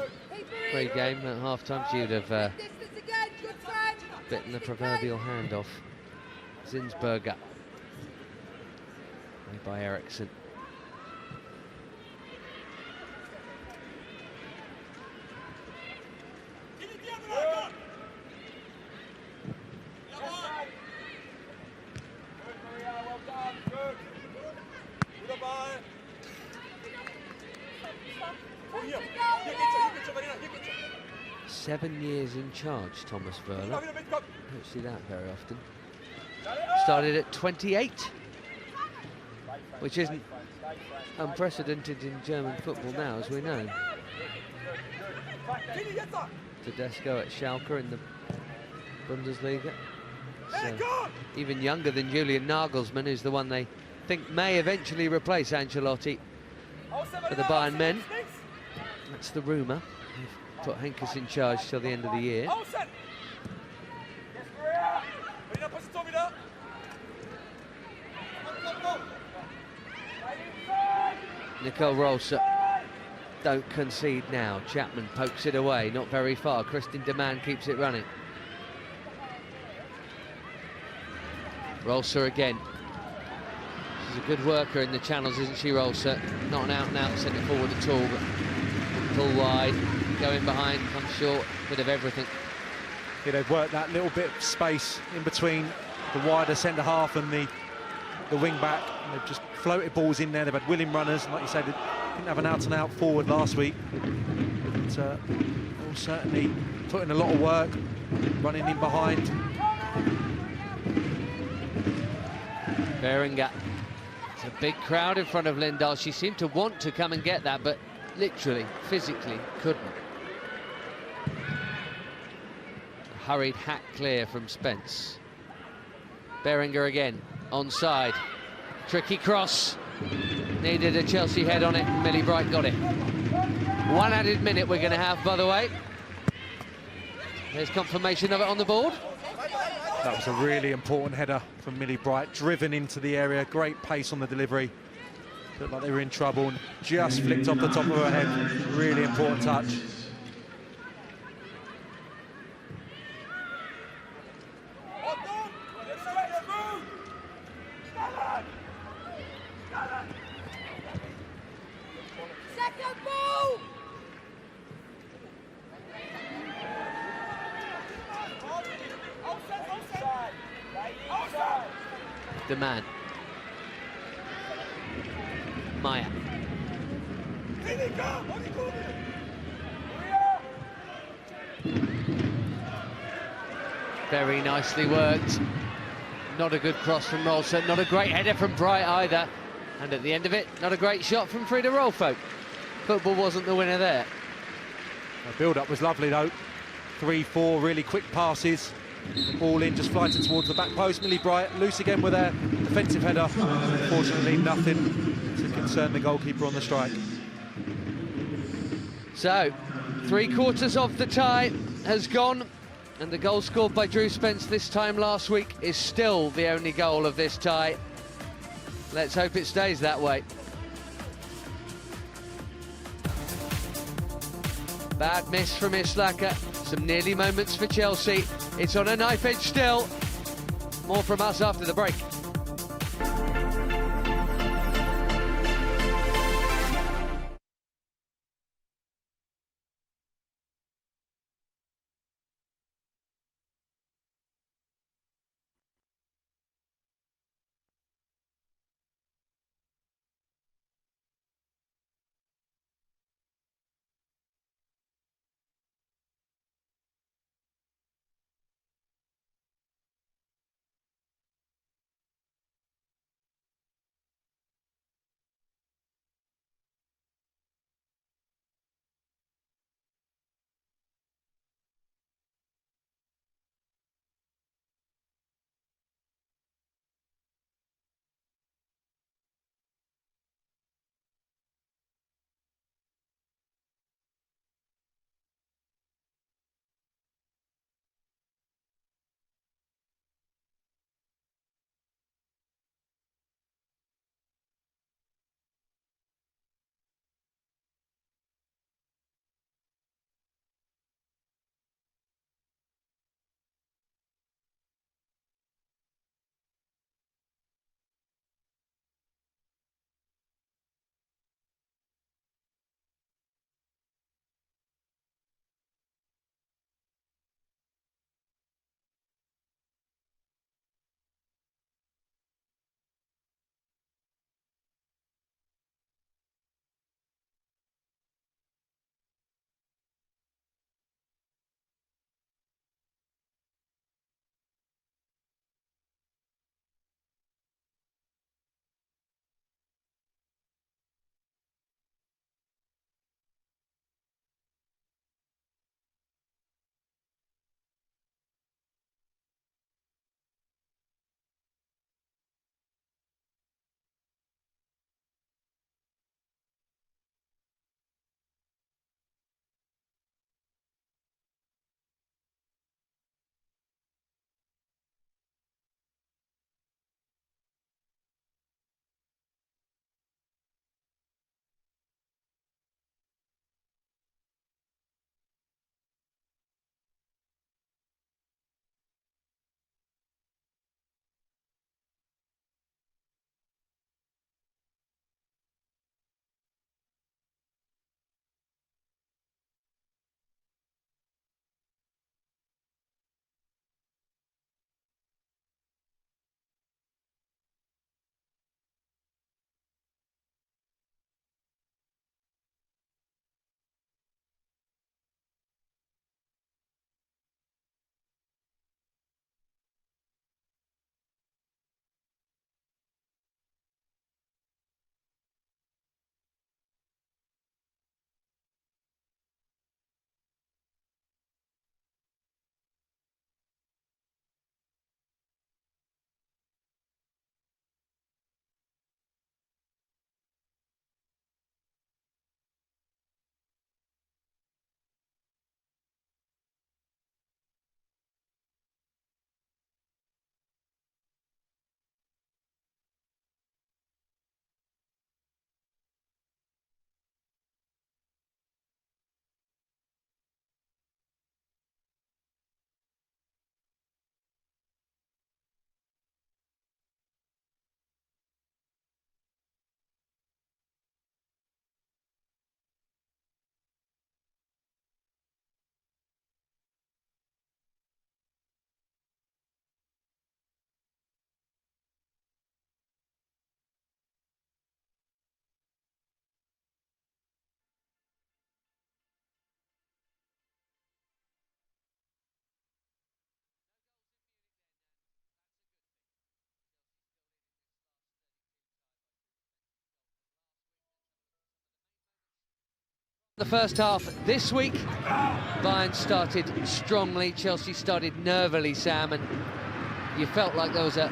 pre-game at half-time, she would have bitten the proverbial hand off. Zinsberger, played by Eriksson. Seven years in charge, Thomas Wöhler. Don't see that very often. Started at 28, which isn't unprecedented in German football now, as we know. Tedesco at Schalke in the Bundesliga. So, even younger than Julian Nagelsmann, who's the one they think may eventually replace Ancelotti for the Bayern men. That's the rumour. They've put Henkes in charge till the end of the year. Nicole Rolser, don't concede now. Chapman pokes it away, not very far. Kristin Demand keeps it running. Rolser again. She's a good worker in the channels, isn't she, Rolser? Not an out-and-out centre forward at all, but pull wide, go in behind, come short, bit of everything. Yeah, they've worked that little bit of space in between the wider centre half and the wing back. They've just floated balls in there. They've had willing runners, and like you said, they didn't have an out-and-out forward last week. But all certainly putting a lot of work, running in behind. Beringer. It's a big crowd in front of Lindahl. She seemed to want to come and get that, but literally, physically, couldn't. A hurried hack clear from Spence. Beringer again, onside. Tricky cross. Needed a Chelsea head on it, and Millie Bright got it. One added minute we're going to have, by the way. There's confirmation of it on the board. That was a really important header from Millie Bright, driven into the area, great pace on the delivery. Looked like they were in trouble and just flicked off the top of her head. Really important touch. Second ball! The man. Maya. Very nicely worked. Not a good cross from Rolser, not a great header from Bright either. And at the end of it, not a great shot from Frida Rolfo. Football wasn't the winner there. The build-up was lovely though. 3-4 really quick passes. The ball in, just flighted towards the back post. Millie Bright loose again with a defensive header. Unfortunately, nothing to concern the goalkeeper on the strike. So, 3/4 of the tie has gone, and the goal scored by Drew Spence this time last week is still the only goal of this tie. Let's hope it stays that way. Bad miss from Islaka. Some nearly moments for Chelsea. It's on a knife edge still. More from us after the break. The first half this week, Bayern started strongly, Chelsea started nervily, Sam, and you felt like there was a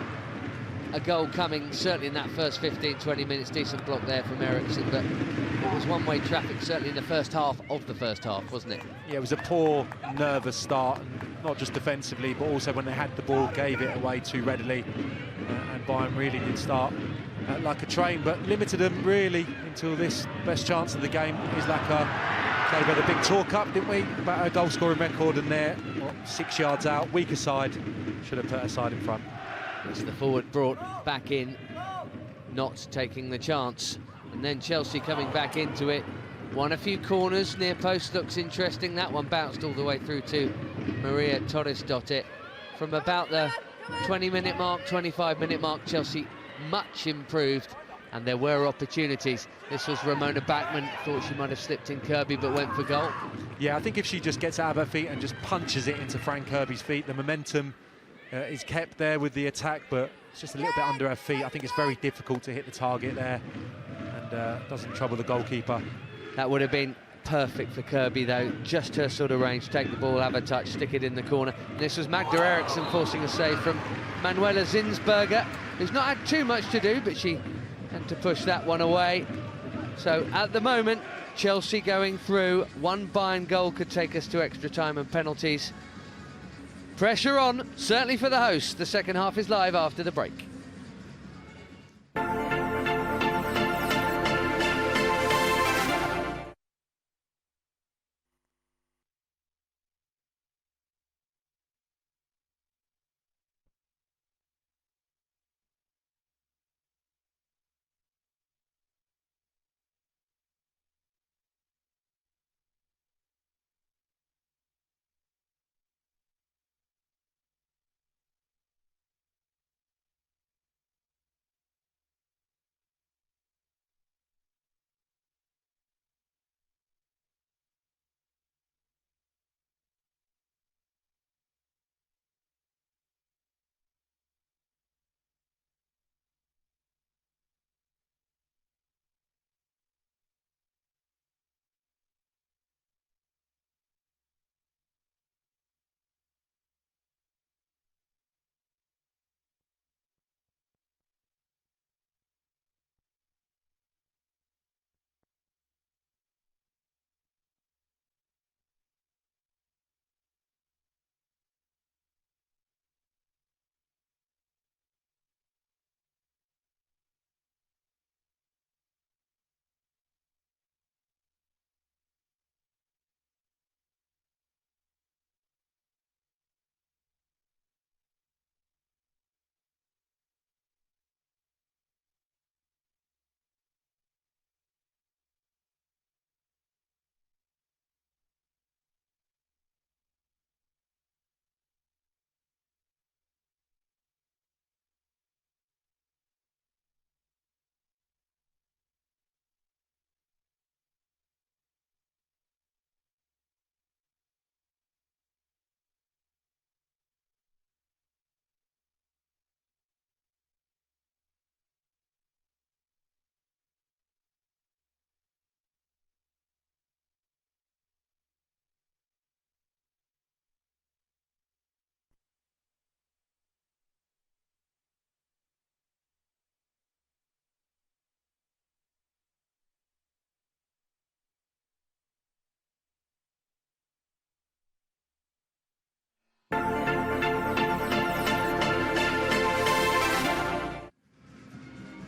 goal coming, certainly in that first 15-20 minutes. Decent block there from Eriksen, but it was one-way traffic, certainly in the first half of the first half, wasn't it? Yeah, it was a poor, nervous start, and not just defensively, but also when they had the ball, gave it away too readily, and Bayern really did start like a train, but limited them really until this best chance of the game. Islaka gave her the big talk up, didn't we, about her goal scoring record, and there, 6 yards out, weaker side, should have put her side in front. It's the forward brought back in, not taking the chance, and then Chelsea coming back into it. Won a few corners, near post looks interesting. That one bounced all the way through to Maria Torres-Dottir. From about the 20-minute mark, 25-minute mark, Chelsea much improved, and there were opportunities. This was Ramona Bachmann, thought she might have slipped in Kirby, but went for goal. Yeah, I think if she just gets out of her feet and just punches it into Fran Kirby's feet, the momentum is kept there with the attack, but it's just a little bit under her feet. I think it's very difficult to hit the target there, and doesn't trouble the goalkeeper. That would have been perfect for Kirby, though. Just her sort of range. Take the ball, have a touch, stick it in the corner. And this was Magda Eriksson forcing a save from Manuela Zinsberger, who's not had too much to do, but she had to push that one away. So at the moment, Chelsea going through. One Bayern goal could take us to extra time and penalties. Pressure on, certainly for the hosts. The second half is live after the break.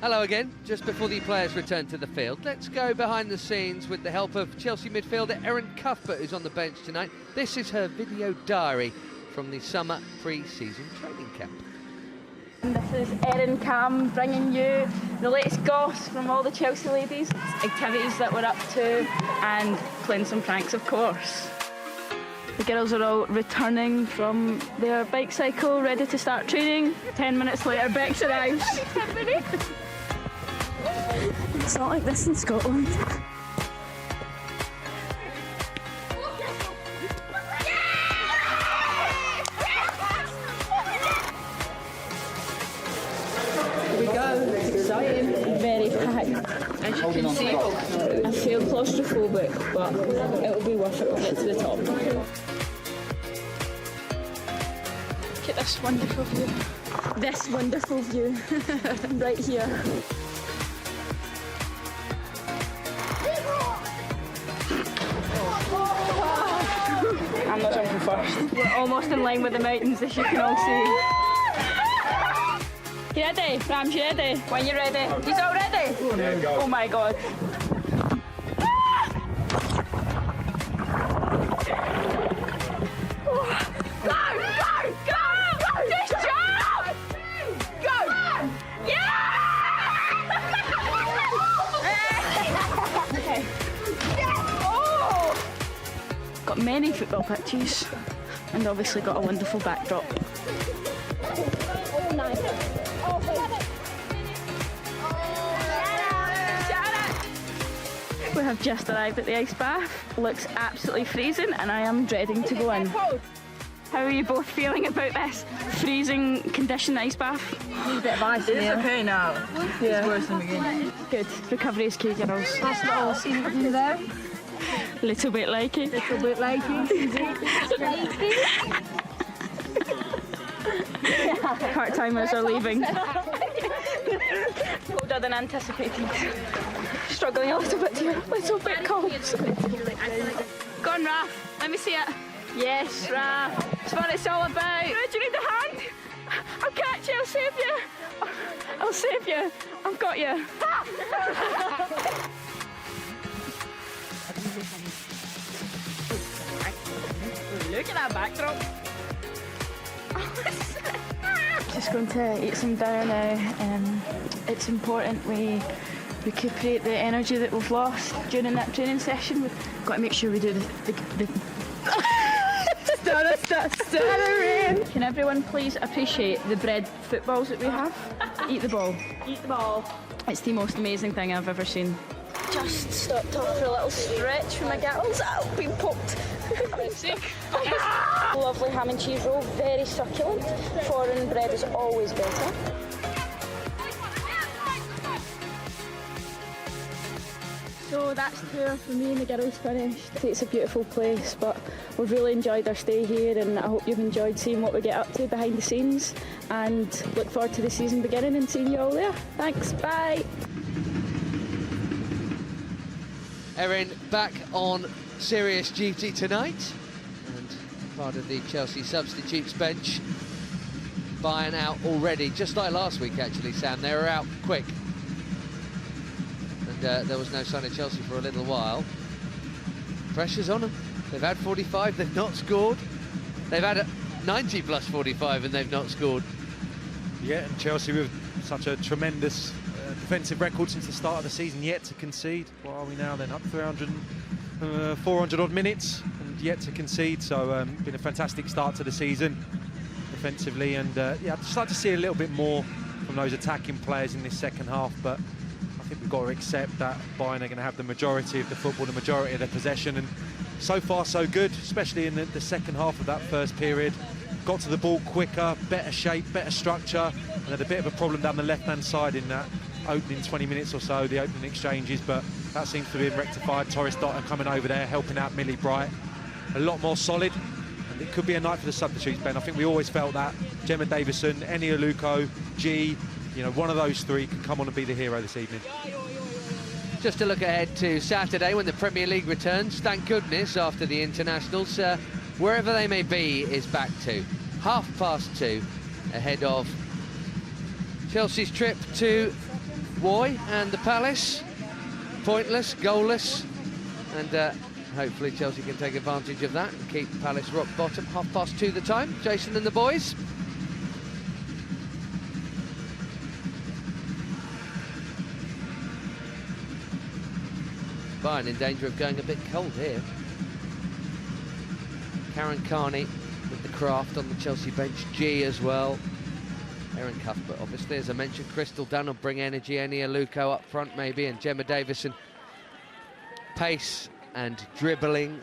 Hello again. Just before the players return to the field, let's go behind the scenes with the help of Chelsea midfielder Erin Cuthbert, who's on the bench tonight. This is her video diary from the summer pre-season training camp. This is Erin Cam bringing you the latest goss from all the Chelsea ladies, activities that we're up to, and playing some pranks, of course. The girls are all returning from their bike cycle, ready to start training. 10 minutes later, Bex arrives. It's not like this in Scotland. Here we go, it's exciting, very packed. As you can see, a field claustrophobic, but it'll be worth it. We'll get to the top. Look at this wonderful view. This wonderful view right here. I'm not jumping first. We're almost in line with the mountains, as you can all see. You ready? Rams, you ready? When you're ready. He's all ready? Oh my god. Got many football pitches and obviously got a wonderful backdrop. Oh, nice. We have just arrived at the ice bath. Looks absolutely freezing and I am dreading to go in. How are you both feeling about this freezing condition ice bath? Need a bit of ice in here. It's okay now. Yeah. It's worse than the beginning. Good. Recovery is key, girls. That's what I was seeing up there. Little bit like it. Little bit like Part-timers are leaving. Colder than anticipated. Struggling a little bit here. Little bit cold. Go on, Raph. Let me see it. Yes, Raph. That's what it's all about. Do you need a hand? I'll catch you. I'll save you. I'll save you. I've got you. Look at that backdrop. Just going to eat some dinner now. It's important we recuperate the energy that we've lost during that training session. We've got to make sure we do the stuttering. Can everyone please appreciate the bread footballs that we have? Eat the ball. Eat the ball. It's the most amazing thing I've ever seen. Just stopped off for a little stretch for my girls. I've been poked. Lovely ham and cheese roll, very succulent. Foreign bread is always better. So that's tour for me and the girls finished. It's a beautiful place, but we've really enjoyed our stay here and I hope you've enjoyed seeing what we get up to behind the scenes and look forward to the season beginning and seeing you all there. Thanks, bye. Erin back on serious duty tonight and part of the Chelsea substitutes bench. Bayern out already, just like last week actually, Sam. They were out quick. And there was no sign of Chelsea for a little while. Pressure's on them. They've had 45, they've not scored. They've had 90 plus 45 and they've not scored. Yeah, and Chelsea with such a tremendous defensive record since the start of the season, yet to concede. What are we now then? Up 400 odd minutes and yet to concede. So been a fantastic start to the season defensively, and yeah, I'd just like to see a little bit more from those attacking players in this second half, but I think we've got to accept that Bayern are going to have the majority of the football, the majority of their possession, and so far so good, especially in the second half of that first period. Got to the ball quicker, better shape, better structure, and had a bit of a problem down the left-hand side in that opening 20 minutes or so, the opening exchanges, but that seems to be rectified. Torres Dotter coming over there, helping out Millie Bright. A lot more solid, and it could be a night for the substitutes, Ben. I think we always felt that. Gemma Davison, Eni Aluko, G, you know, one of those three can come on and be the hero this evening. Just to look ahead to Saturday when the Premier League returns, thank goodness after the internationals, wherever they may be, is back to 2:30 ahead of Chelsea's trip to Roy and the Palace. Pointless, goalless, and hopefully Chelsea can take advantage of that and keep Palace rock bottom. 2:30 the time. Jason and the boys. Bayern in danger of going a bit cold here. Karen Carney with the craft on the Chelsea bench. G as well. Erin Cuthbert, obviously, as I mentioned. Crystal Dunn will bring energy. Eni Aluko up front, maybe, and Gemma Davison. Pace and dribbling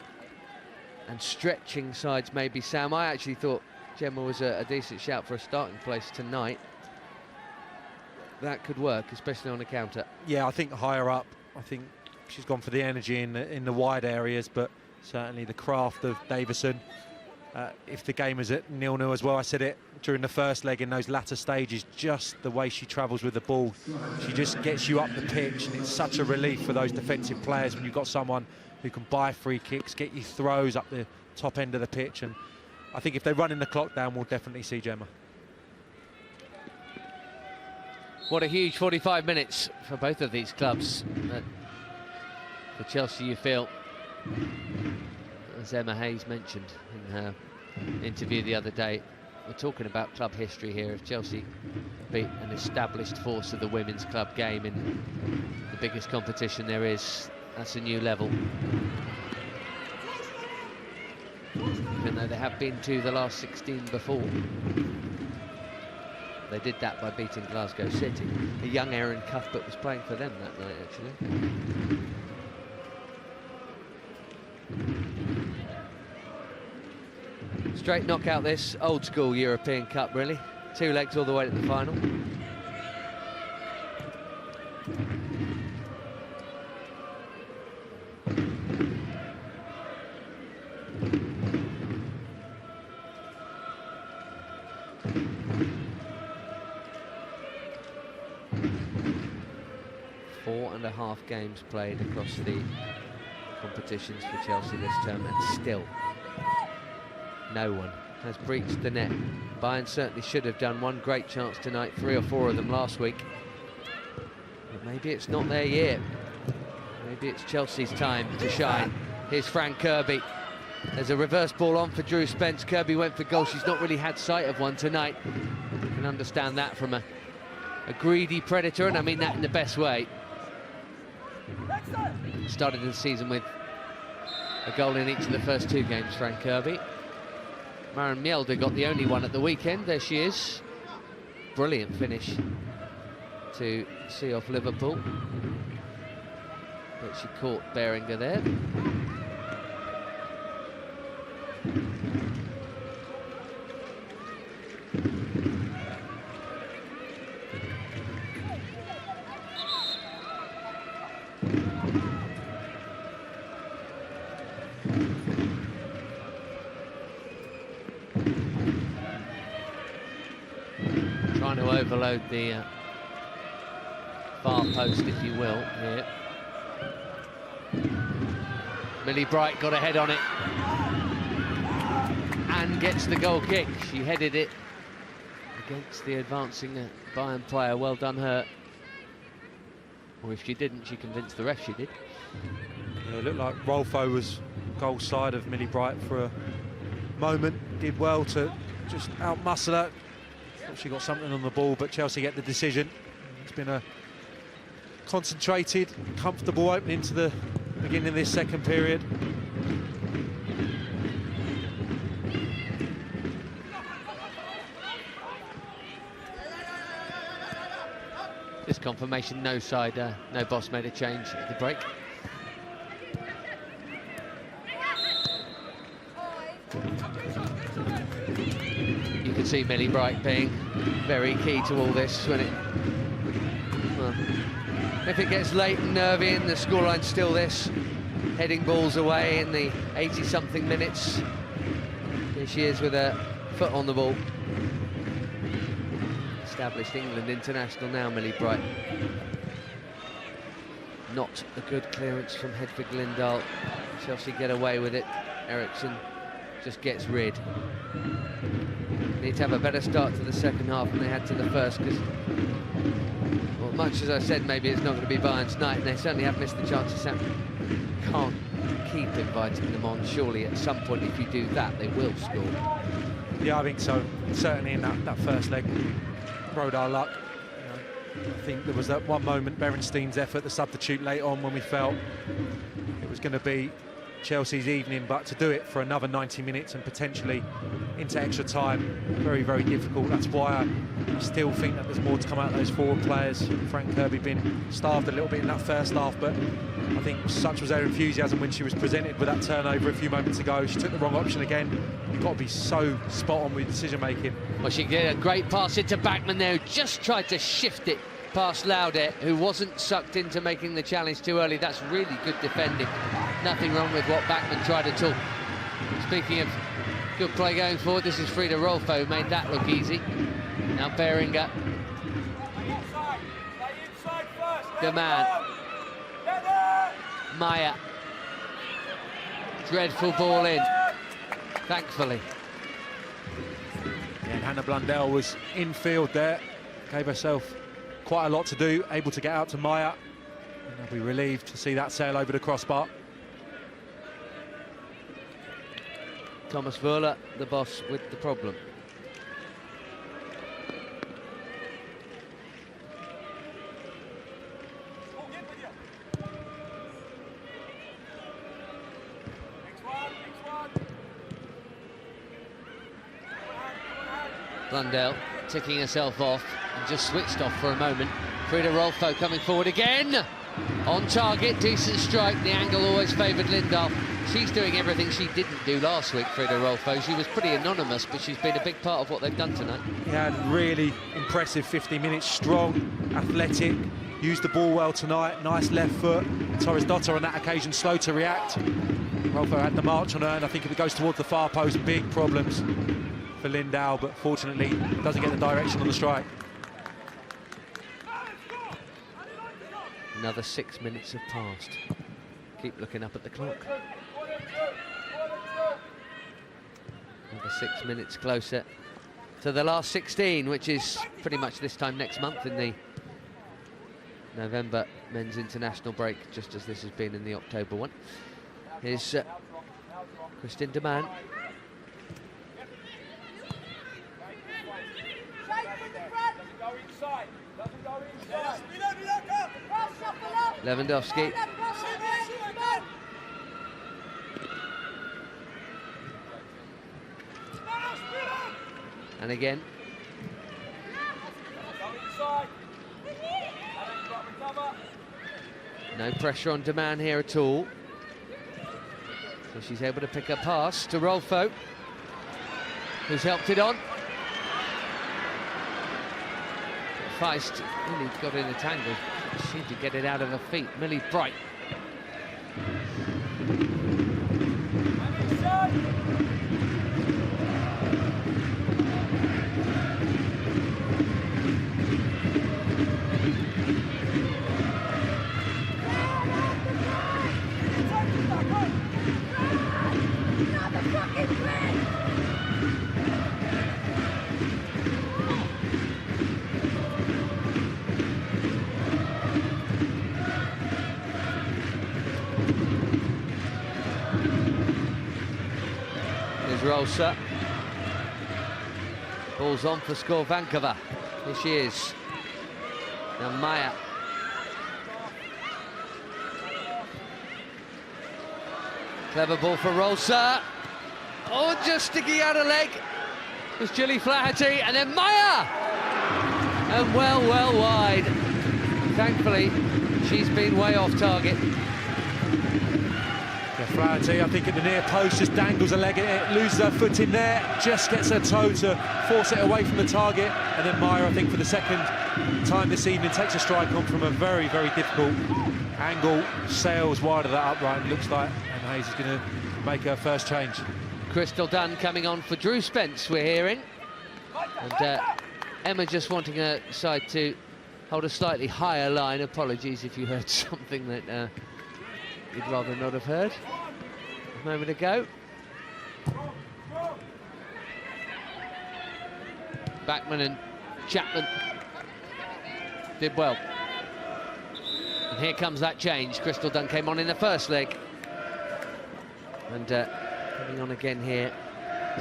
and stretching sides, maybe. Sam, I actually thought Gemma was a decent shout for a starting place tonight. That could work, especially on a counter. Yeah, I think higher up. I think She's gone for the energy in the wide areas, but certainly the craft of Davison. If the game is at 0-0 as well, I said it during the first leg, in those latter stages, just the way she travels with the ball, she just gets you up the pitch, and it's such a relief for those defensive players when you've got someone who can buy free kicks, get you throws up the top end of the pitch. And I think if they're running the clock down, we'll definitely see Gemma. What a huge 45 minutes for both of these clubs. For Chelsea, you feel, as Emma Hayes mentioned in her interview the other day, we're talking about club history here. If Chelsea beat an established force of the women's club game in the biggest competition there is, that's a new level. Even though they have been to the last 16 before. They did that by beating Glasgow City. A young Erin Cuthbert was playing for them that night, actually. Straight knockout this, old school European Cup really. 2 legs all the way to the final. Four and a half games played across the competitions for Chelsea this term, and still no one has breached the net. Bayern certainly should have done. One great chance tonight, 3 or 4 of them last week. But maybe it's not their year. Maybe it's Chelsea's time to shine. Here's Fran Kirby. There's a reverse ball on for Drew Spence. Kirby went for goal. She's not really had sight of one tonight. You can understand that from a greedy predator, and I mean that in the best way. Started the season with a goal in each of the first 2 games, Fran Kirby. Maren Mjelde got the only one at the weekend. There she is. Brilliant finish to see off Liverpool. But she caught Beringer there. Trying to overload the far post, if you will, here. Millie Bright got a head on it and gets the goal kick. She headed it against the advancing Bayern player. Well done her. Or if she didn't, she convinced the ref she did. Yeah, it looked like Rolfo was goal side of Millie Bright for a moment. Did well to just outmuscle her. Thought she got something on the ball, but Chelsea get the decision. It's been a concentrated, comfortable opening to the beginning of this second period. Just confirmation, no side, no boss made a change at the break. You can see Millie Bright being very key to all this when it... Well, if it gets late and nervy and the scoreline's still this, heading balls away in the 80-something minutes. Here she is with her foot on the ball. Established England international now, Millie Bright. Not a good clearance from Hedvig Lindahl. Chelsea get away with it. Eriksson just gets rid. Need to have a better start to the second half than they had to the first, because, well, much as I said, maybe it's not going to be Bayern's night, and they certainly have missed the chances. Can't keep inviting them on. Surely at some point, if you do that, they will score. Yeah, I think so. Certainly in that first leg, rode our luck. You know, I think there was that one moment, Berenstein's effort, the substitute late on, when we felt it was going to be Chelsea's evening, but to do it for another 90 minutes and potentially into extra time, very, very difficult. That's why I still think that there's more to come out of those forward players. Fran Kirby been starved a little bit in that first half, but I think such was her enthusiasm when she was presented with that turnover a few moments ago. She took the wrong option again. You've got to be so spot on with decision making. Well, she did a great pass into Backman there, who just tried to shift it past Laudet, who wasn't sucked into making the challenge too early. That's really good defending. Nothing wrong with what Backman tried at all. Speaking of good play going forward, this is Frida Rolfo, who made that look easy. Now Beringer. The man. Maya. Dreadful ball in, thankfully. Yeah, and Hannah Blundell was in field there, gave herself quite a lot to do, able to get out to Maya. And I'll be relieved to see that sail over the crossbar. Thomas Wöhler, the boss, with the problem. Blundell ticking herself off and just switched off for a moment. Frida Rolfo coming forward again. On target, decent strike. The angle always favoured Lindahl. She's doing everything she didn't do last week, Frida Rolfo. She was pretty anonymous, but she's been a big part of what they've done tonight. Yeah, really impressive 50 minutes, strong, athletic, used the ball well tonight, nice left foot. Torres Dotter on that occasion slow to react. Rolfo had the march on her, and I think if it goes towards the far post, big problems for Lindahl, but fortunately doesn't get the direction on the strike. Another 6 minutes have passed. Keep looking up at the clock. Another 6 minutes closer to the last 16, which is pretty much this time next month in the November men's international break, just as this has been in the October one. Here's Kristin de Man. Lewandowski. And again. No pressure on de Man here at all. So she's able to pick a pass to Rolfo, who's helped it on. Feist really got in a tangle. Seemed to get it out of her feet. Millie Bright. Rosa. Ball's on for Skorvankova. Here she is. Now Maya. Clever ball for Rosa. Oh, just sticking out a leg. It was Julie Flaherty, and then Maya! And well wide. Thankfully, she's been way off target. Flaherty, I think at the near post, just dangles a leg at it, loses her foot in there, just gets her toe to force it away from the target, and then Maya, I think for the second time this evening, takes a strike on from a very difficult angle, sails wide of that upright, and looks like Emma Hayes is going to make her first change. Crystal Dunn coming on for Drew Spence, we're hearing, and Emma just wanting her side to hold a slightly higher line. Apologies if you heard something that you'd rather not have heard a moment ago. Backman and Chapman did well. And here comes that change. Crystal Dunn came on in the first leg. And coming on again here.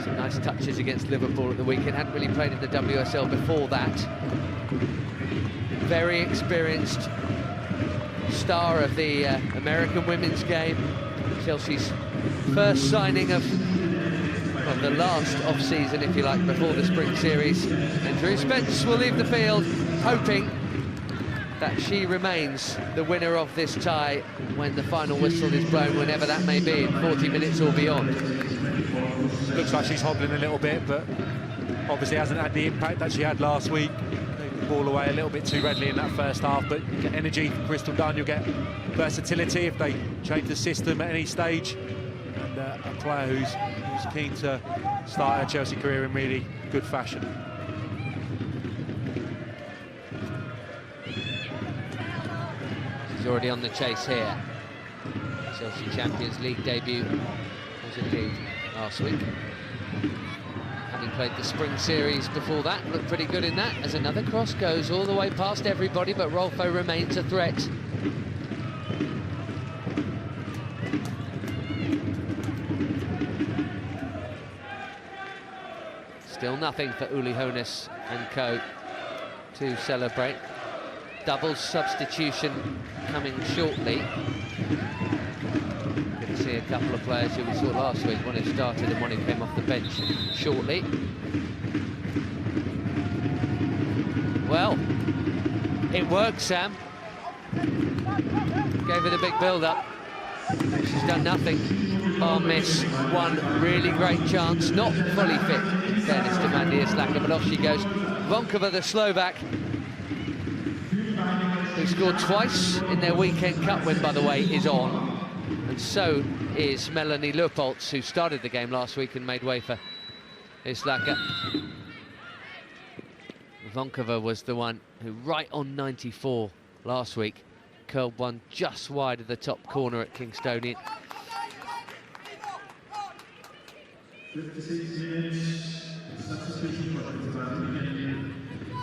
Some nice touches against Liverpool at the weekend. Hadn't really played in the WSL before that. Very experienced star of the American women's game. Chelsea's first signing of the last off-season, if you like, before the spring series. And Drew Spence will leave the field, hoping that she remains the winner of this tie when the final whistle is blown, whenever that may be, in 40 minutes or beyond. Looks like she's hobbling a little bit, but obviously hasn't had the impact that she had last week. ball away a little bit too readily in that first half, but you get energy from Crystal Dunn, you'll get versatility if they change the system at any stage. And a player who's keen to start her Chelsea career in really good fashion. She's already on the chase here. Chelsea Champions League debut was indeed last week. Having played the spring series before that, looked pretty good in that, as another cross goes all the way past everybody, but Rolfo remains a threat. Still nothing for Uli Hoeneß and co to celebrate. Double substitution coming shortly. Good to see a couple of players who we saw last week, one who started and one who came off the bench shortly. Well, it worked, Sam. Gave it a big build-up. She's done nothing. Bar miss one really great chance, not fully fit, in fairness to Mandy Islaka, but off she goes. Vonkova, the Slovak, who scored twice in their weekend cup win, by the way, is on. And so is Melanie Leupolz, who started the game last week and made way for Islaka. Vonkova was the one who, right on 94 last week, curled one just wide of the top corner at Kingstonian.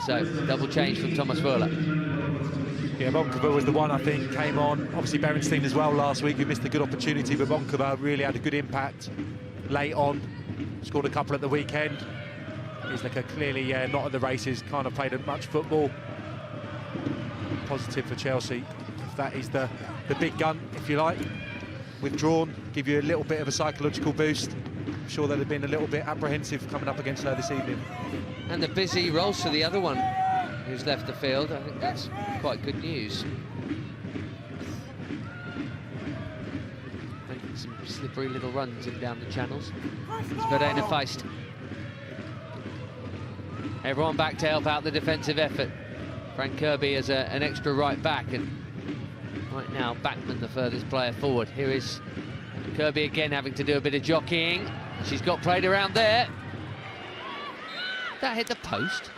So, double change from Thomas Wöhler. Yeah, Vonkova was the one, I think, came on. Obviously, Berenstein as well last week, who missed a good opportunity, but Vonkova really had a good impact late on. Scored a couple at the weekend. He's like clearly not at the races, kind of played much football. Positive for Chelsea. If that is the big gun, if you like. Withdrawn, give you a little bit of a psychological boost. I'm sure they'd have been a little bit apprehensive coming up against her this evening. And the busy rolls to the other one who's left the field. I think that's quite good news. Making some slippery little runs in down the channels. Sverena Feist. Everyone back to help out the defensive effort. Frank Kirby as an extra right back, and right now Bachmann the furthest player forward. Here is Kirby again having to do a bit of jockeying. She's got played around there. That hit the post.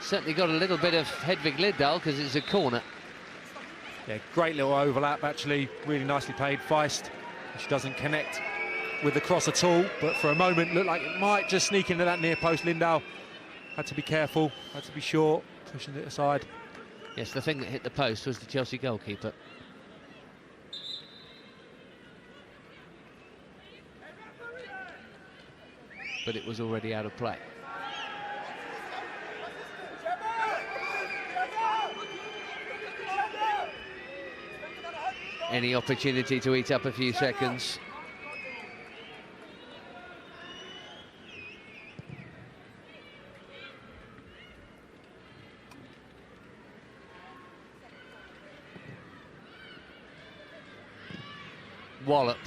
Certainly got a little bit of Hedvig Liddal because it's a corner. Yeah, great little overlap, actually, really nicely played. Feist, she doesn't connect with the cross at all, but for a moment looked like it might just sneak into that near post. Lindau had to be careful, had to be short, pushing it aside. Yes, the thing that hit the post was the Chelsea goalkeeper. But it was already out of play. Any opportunity to eat up a few seconds. Wallop.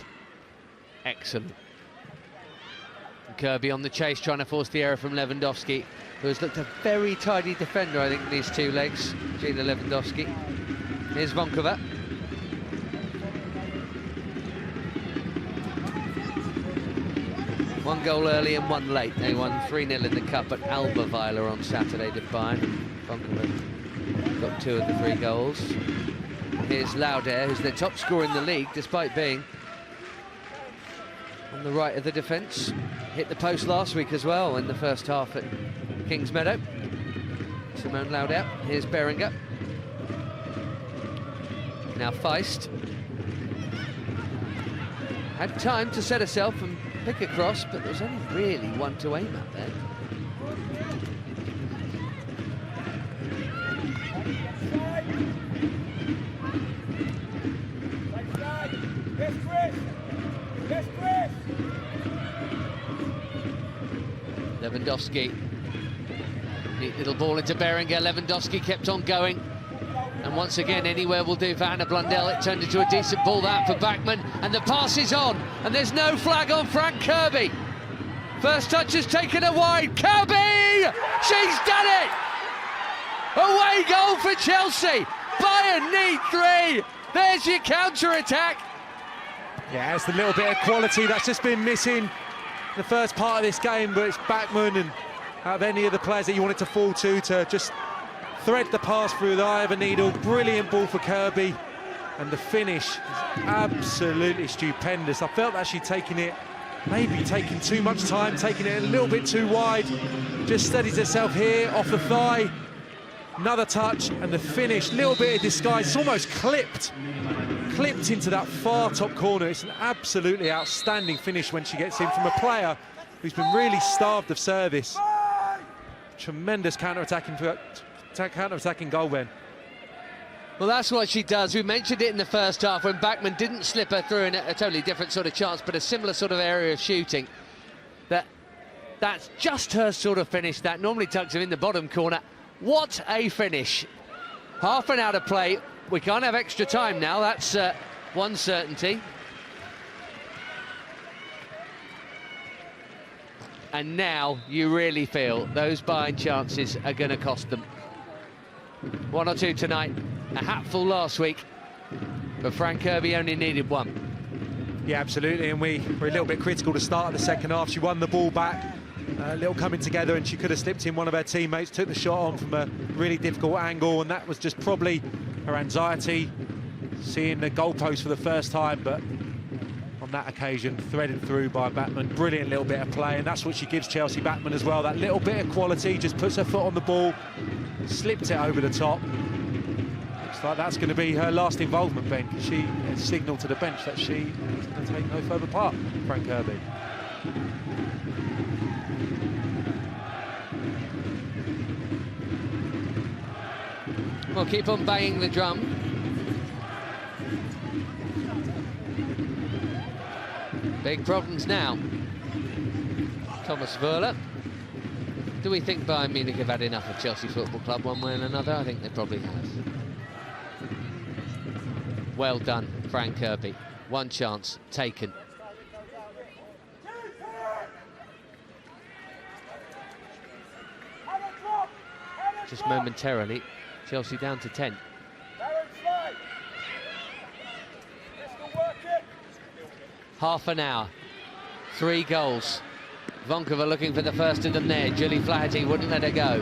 Excellent. And Kirby on the chase, trying to force the error from Lewandowski, who has looked a very tidy defender, I think, in these two legs, Gina Lewandowski. Here's Vonkova. One goal early and one late. They won 3-0 in the cup at Alba Weiler on Saturday to Bayern. Vonkova got 2 of the 3 goals. Here's Lauder, who's the top scorer in the league, despite being on the right of the defence. Hit the post last week as well in the first half at Kingsmeadow. Simone Lauder. Here's Beringer. Now Feist. Had time to set herself and pick a cross, but there was only really one to aim at there. Lewandowski. Neat little ball into Beringer. Lewandowski kept on going. And once again, anywhere will do for Anna Blundell. It turned into a decent ball that for Bachmann. And the pass is on. And there's no flag on Frank Kirby. First touch has taken her wide. Kirby! She's done it! Away goal for Chelsea. Bayern need 3. There's your counter-attack. Yeah, it's the little bit of quality that's just been missing the first part of this game, but it's Bachmann, and out of any of the players that you wanted to fall to just thread the pass through the eye of a needle. Brilliant ball for Kirby, and the finish is absolutely stupendous. I felt that she'd maybe taking too much time, taking it a little bit too wide. Just steadies herself here, off the thigh. Another touch, and the finish, little bit of disguise. It's almost clipped into that far top corner. It's an absolutely outstanding finish when she gets in from a player who's been really starved of service. Tremendous counter-attacking goal then. Well, that's what she does. We mentioned it in the first half when Bachmann didn't slip her through in a totally different sort of chance, but a similar sort of area of shooting. That's just her sort of finish. That normally tucks her in the bottom corner. What a finish. Half an hour to play. We can't have extra time now. That's one certainty. And now you really feel those Bayern chances are going to cost them. 1 or 2 tonight, a hatful last week, but Fran Kirby only needed 1. Yeah, absolutely, and we were a little bit critical to start the second half. She won the ball back, a little coming together, and she could have slipped in. One of her teammates took the shot on from a really difficult angle, and that was just probably her anxiety, seeing the goalpost for the first time, but on that occasion, threaded through by Bachmann. Brilliant little bit of play, and that's what she gives Chelsea, Bachmann, as well. That little bit of quality, just puts her foot on the ball, slipped it over the top. Looks like that's going to be her last involvement, Ben, because she has signalled to the bench that she is going to take no further part, Fran Kirby. Well, keep on banging the drum. Big problems now. Thomas Wöhler. Do we think Bayern Munich have had enough of Chelsea Football Club one way and another? I think they probably have. Well done, Fran Kirby. 1 chance taken. Just momentarily, Chelsea down to 10. Half an hour, 3 goals. Vonkova looking for the first of them there. Julie Flaherty wouldn't let her go.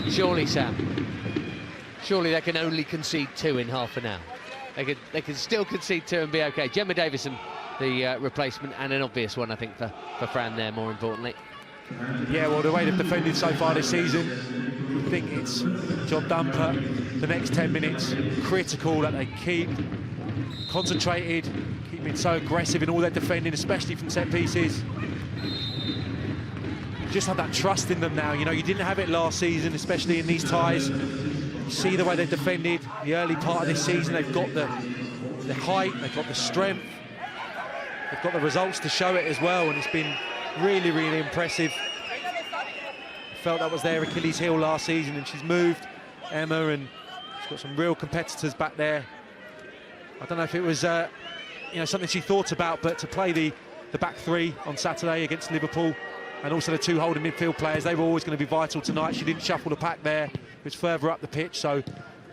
Surely, Sam. Surely they can only concede 2 in half an hour. They can still concede 2 and be okay. Gemma Davison, the replacement, and an obvious one, I think, for Fran there, more importantly. Yeah, well, the way they've defended so far this season, I think it's job done for the next 10 minutes. Critical that they keep concentrated, keep being so aggressive in all their defending, especially from set pieces. You just have that trust in them now. You know, you didn't have it last season, especially in these ties. You see the way they've defended the early part of this season. They've got the height, they've got the strength, they've got the results to show it as well, and it's been really, really impressive. I felt that was their Achilles heel last season, and she's moved Emma, and she's got some real competitors back there. I don't know if it was something she thought about, but to play the back 3 on Saturday against Liverpool, and also the 2 holding midfield players, they were always going to be vital tonight. She didn't shuffle the pack there, it was further up the pitch, so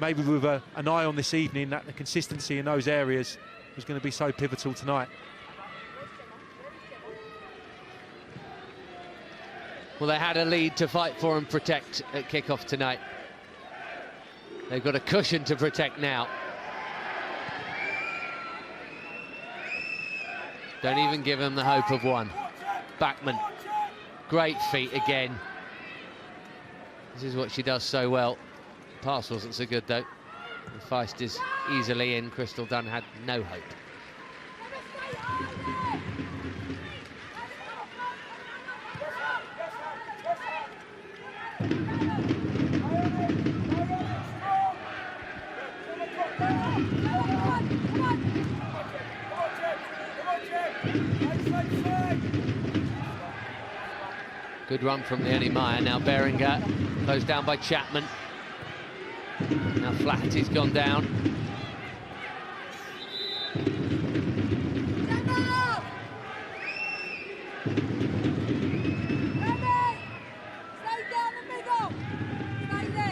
maybe with an eye on this evening, that the consistency in those areas was going to be so pivotal tonight. Well, they had a lead to fight for and protect at kick-off tonight. They've got a cushion to protect now. Don't even give them the hope of 1. Bachmann, great feet again. This is what she does so well. The pass wasn't so good, though. The Feist is easily in. Crystal Dunn had no hope. Good run from Leonie Meyer. Now Beringer, closed down by Chapman. Now Flaherty's gone down. Stay down the middle. Stay there.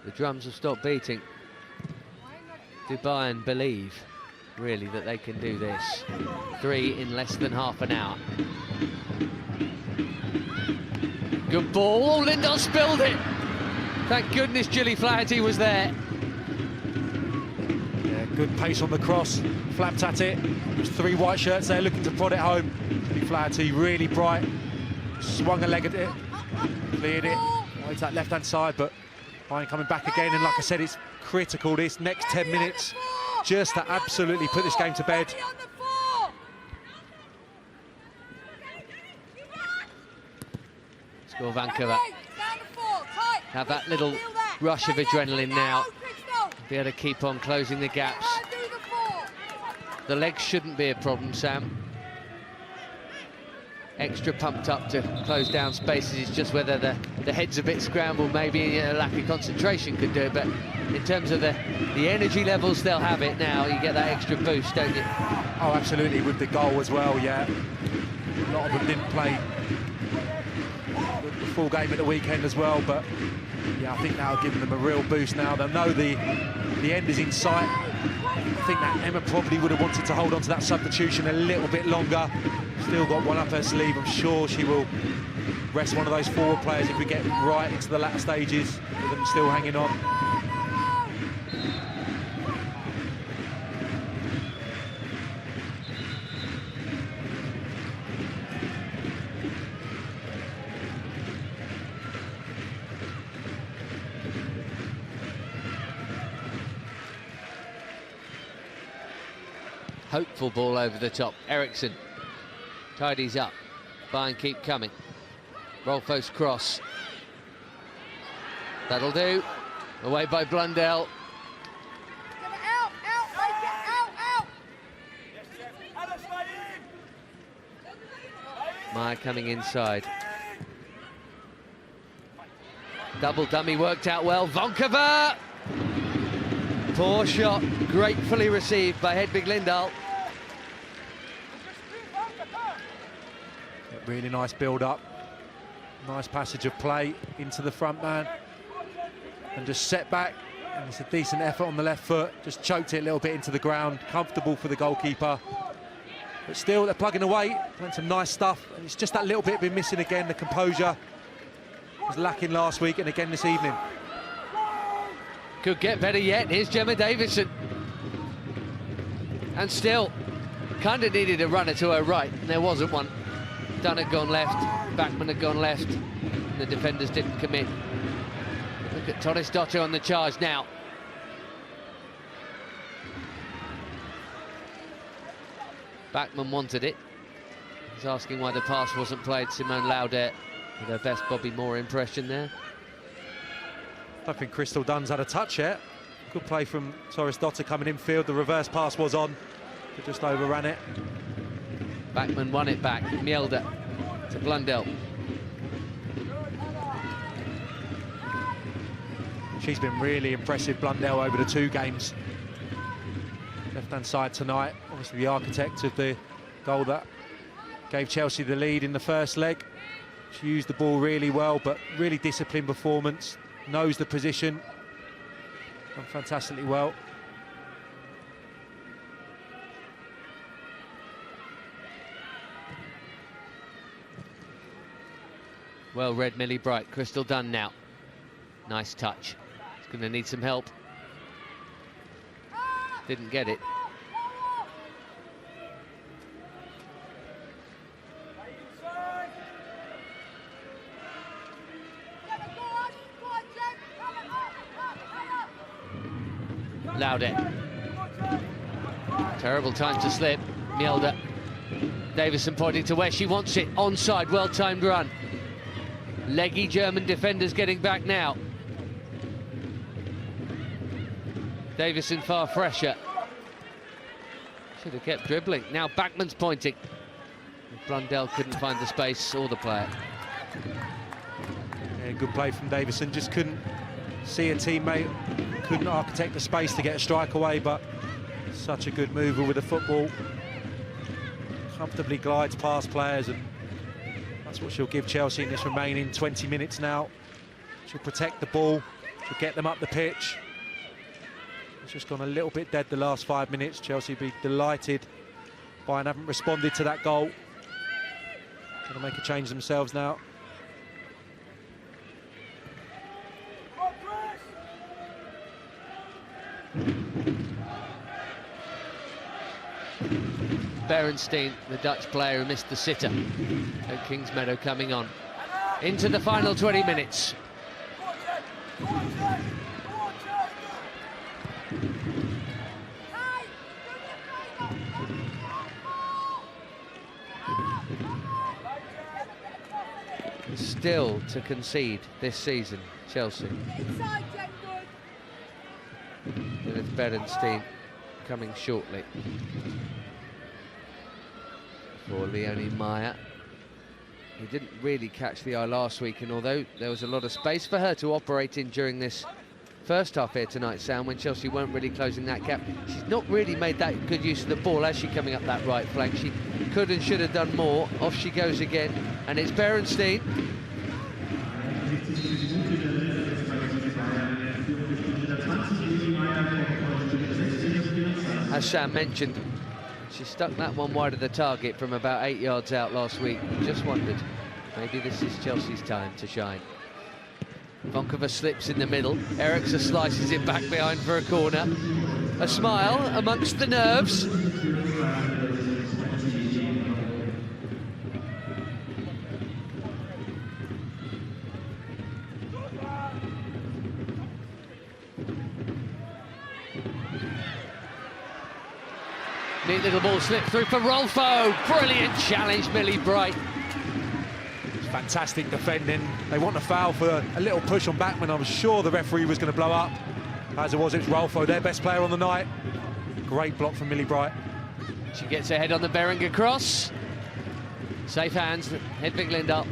The drums have stopped beating. Do Bayern believe, really, that they can do this? 3 in less than half an hour. Good ball. Oh, Lindahl spilled it. Thank goodness Gilly Flaherty was there. Yeah, good pace on the cross. Flapped at it. There's 3 white shirts there looking to prod it home. Gilly Flaherty really bright. Swung a leg at it. Cleared it. Away to that left-hand side, but Bayern coming back again. And like I said, it's critical this next 10 minutes just to absolutely put this game to bed. Score Vancouver. Have that little rush of adrenaline now. Be able to keep on closing the gaps. The legs shouldn't be a problem, Sam. Extra pumped up to close down spaces. It's just whether the head's a bit scrambled, maybe a lack of concentration could do it. But in terms of the energy levels, they'll have it now. You get that extra boost, don't you? Oh, absolutely, with the goal as well, yeah. A lot of them didn't play the full game at the weekend as well, but yeah, I think that'll give them a real boost now. They'll know the end is in sight. I think that Emma probably would have wanted to hold on to that substitution a little bit longer. Still got one up her sleeve. I'm sure she will rest one of those forward players if we get right into the latter stages with them still hanging on. Hopeful ball over the top. Eriksson tidies up. Bayern keep coming. Rolfo's cross. That'll do. Away by Blundell. Meyer coming inside. Double dummy worked out well. Vancouver! Poor shot, gratefully received by Hedvig Lindahl. Really nice build-up. Nice passage of play into the front man. And just set back. And it's a decent effort on the left foot. Just choked it a little bit into the ground. Comfortable for the goalkeeper. But still, they're plugging away. Playing some nice stuff. And it's just that little bit been missing again. The composure was lacking last week and again this evening. Could get better yet. Here's Gemma Davison. And still, kind of needed a runner to her right. And there wasn't one. Dunn had gone left, Backman had gone left, and the defenders didn't commit. Look at Torres Dottir on the charge now. Backman wanted it. He's asking why the pass wasn't played. Simone Lauder with her best Bobby Moore impression there. I don't think Crystal Dunn's had a touch yet. Good play from Torres Dottir coming infield. The reverse pass was on, but just overran it. Backman won it back. Mjelde to Blundell. She's been really impressive, Blundell, over the 2 games. Left-hand side tonight, obviously the architect of the goal that gave Chelsea the lead in the first leg. She used the ball really well, but really disciplined performance. Knows the position. Done fantastically well. Well read, Millie Bright. Crystal Dunn now. Nice touch. He's going to need some help. Didn't get it. Lauder. Terrible time to slip. Mjelde. Davison pointing to where she wants it. Onside, well-timed run. Leggy German defenders getting back now. Davison far fresher. Should have kept dribbling. Now Backman's pointing. Blundell couldn't find the space or the player. Yeah, good play from Davison. Just couldn't see a teammate. Couldn't architect the space to get a strike away, but such a good mover with the football. Comfortably glides past players, and that's what she'll give Chelsea in this remaining 20 minutes now. She'll protect the ball, to get them up the pitch. It's just gone a little bit dead the last 5 minutes. Chelsea be delighted. Bayern haven't responded to that goal. Going to make a change themselves now. Berenstein, the Dutch player who missed the sitter at Kingsmeadow, coming on into the final 20 minutes. Still to concede this season, Chelsea. And it's Berenstein coming shortly for Leonie Meyer. He didn't really catch the eye last week, and although there was a lot of space for her to operate in during this first half here tonight, Sam, when Chelsea weren't really closing that gap, she's not really made that good use of the ball as she coming up that right flank. She could and should have done more. Off she goes again, and it's Berenstein. As Sam mentioned, she stuck that one wide of the target from about 8 yards out last week. Just wondered, maybe this is Chelsea's time to shine. Vonkova slips in the middle. Eriksen slices it back behind for a corner. A smile amongst the nerves. Neat little ball slip through for Rolfo. Brilliant challenge, Millie Bright. Fantastic defending. They want a foul for a little push on Backman. I was sure the referee was going to blow up. As it was, it's Rolfo, their best player on the night. Great block from Millie Bright. She gets ahead on the Beringer cross. Safe hands, Hedvig Lindahl.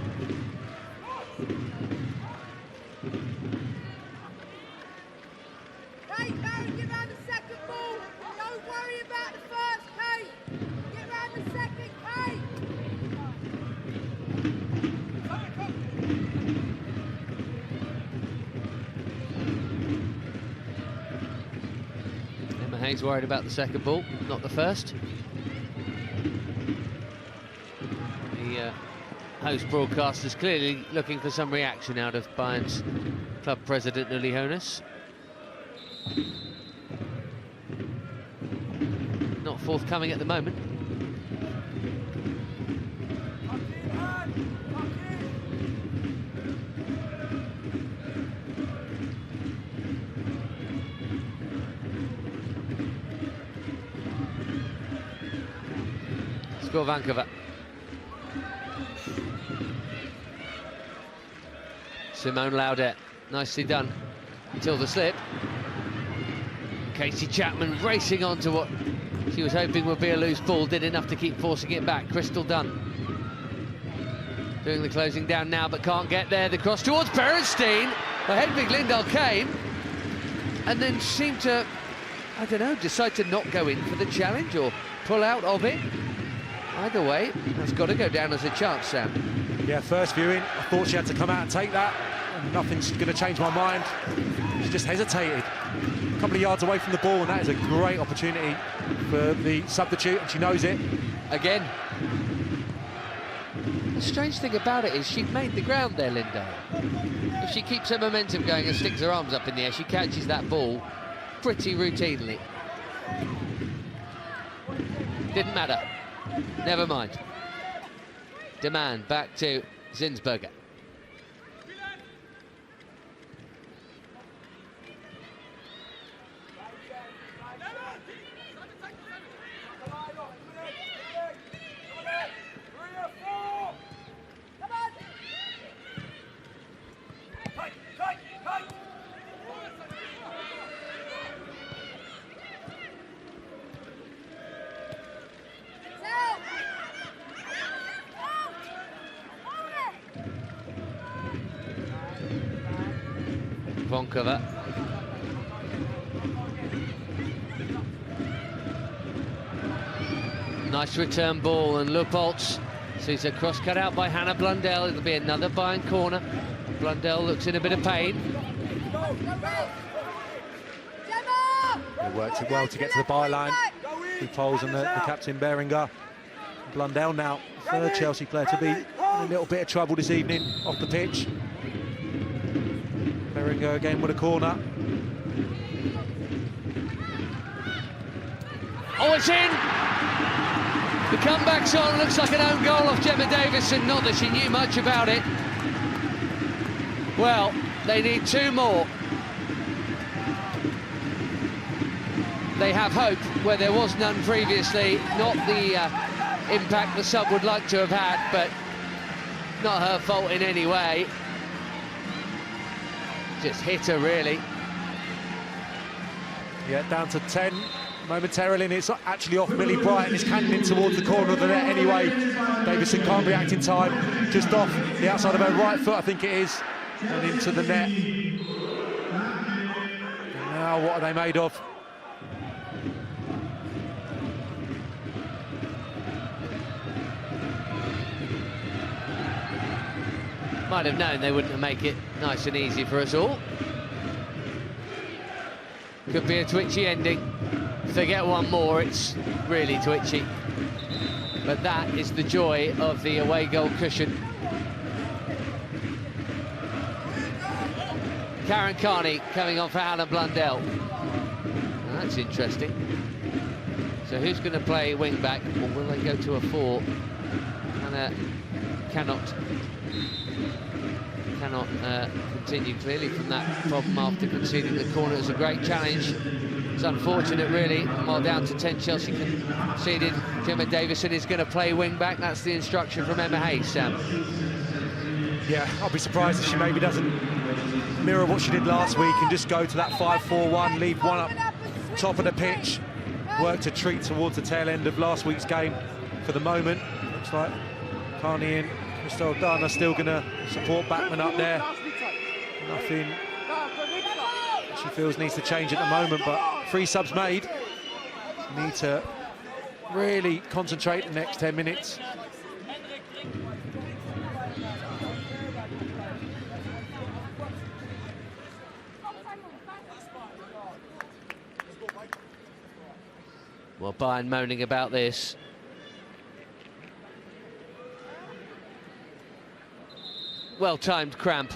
Hey, Barry, get round the second ball. Don't worry about the first, Kate. Get round the second, Kate. Emma Hayes worried about the second ball, not the first. The host broadcaster's clearly looking for some reaction out of Bayern's club president, Uli Hoeneß. Not forthcoming at the moment. Score Vancouver. Simone Laudet, nicely done until the slip. Casey Chapman racing on to what she was hoping would be a loose ball, did enough to keep forcing it back. Crystal Dunn doing the closing down now, but can't get there. The cross towards Berenstein. Well, Hedvig Lindahl came and then seemed to, I don't know, decide to not go in for the challenge or pull out of it. Either way, that's got to go down as a chance, Sam. Yeah, first viewing, I thought she had to come out and take that. And nothing's going to change my mind. She just hesitated. A couple of yards away from the ball, and that is a great opportunity for the substitute, and she knows it. Again. The strange thing about it is she'd made the ground there, Lindahl. If she keeps her momentum going and sticks her arms up in the air, she catches that ball pretty routinely. Didn't matter. Never mind. Demand back to Zinsberger. Vonkova. Nice return ball, and Leupolz sees a cross cut out by Hannah Blundell. It'll be another Bayern corner. Blundell looks in a bit of pain. They worked it well to get to the byline. Through Poles and the captain Beringer. Blundell now, third Chelsea player to be in a little bit of trouble this evening off the pitch. Beringer again with a corner. Oh, it's in! The comeback's on, looks like an own goal off Gemma Davison, not that she knew much about it. Well, they need 2 more. They have hope where there was none previously, not the impact the sub would like to have had, but not her fault in any way. Just hit her, really. Yeah, down to 10 momentarily, and it's actually off Millie Brighton. It's cannoning towards the corner of the net anyway. Davison can't react in time. Just off the outside of her right foot, I think it is, and into the net. And now what are they made of? Might have known they wouldn't make it nice and easy for us all. Could be a twitchy ending. If they get one more, it's really twitchy. But that is the joy of the away goal cushion. Karen Carney coming on for Alan Blundell. Well, that's interesting. So who's going to play wing back, or will they go to a 4? Hannah cannot continue clearly from that problem after conceding the corner. It was a great challenge. It's unfortunate, really. While down to 10, Chelsea conceded. Gemma Davison is going to play wing back. That's the instruction from Emma Hayes, Sam. Yeah, I'll be surprised if she maybe doesn't mirror what she did last week and just go to that 5-4-1, leave one up top of the pitch, work to treat towards the tail end of last week's game. For the moment, looks like Carney and Christelle Dunn are still going to support Backman up there. Nothing she feels needs to change at the moment, but 3 subs made. Need to really concentrate the next 10 minutes. Well, Bayern moaning about this. Well-timed cramp.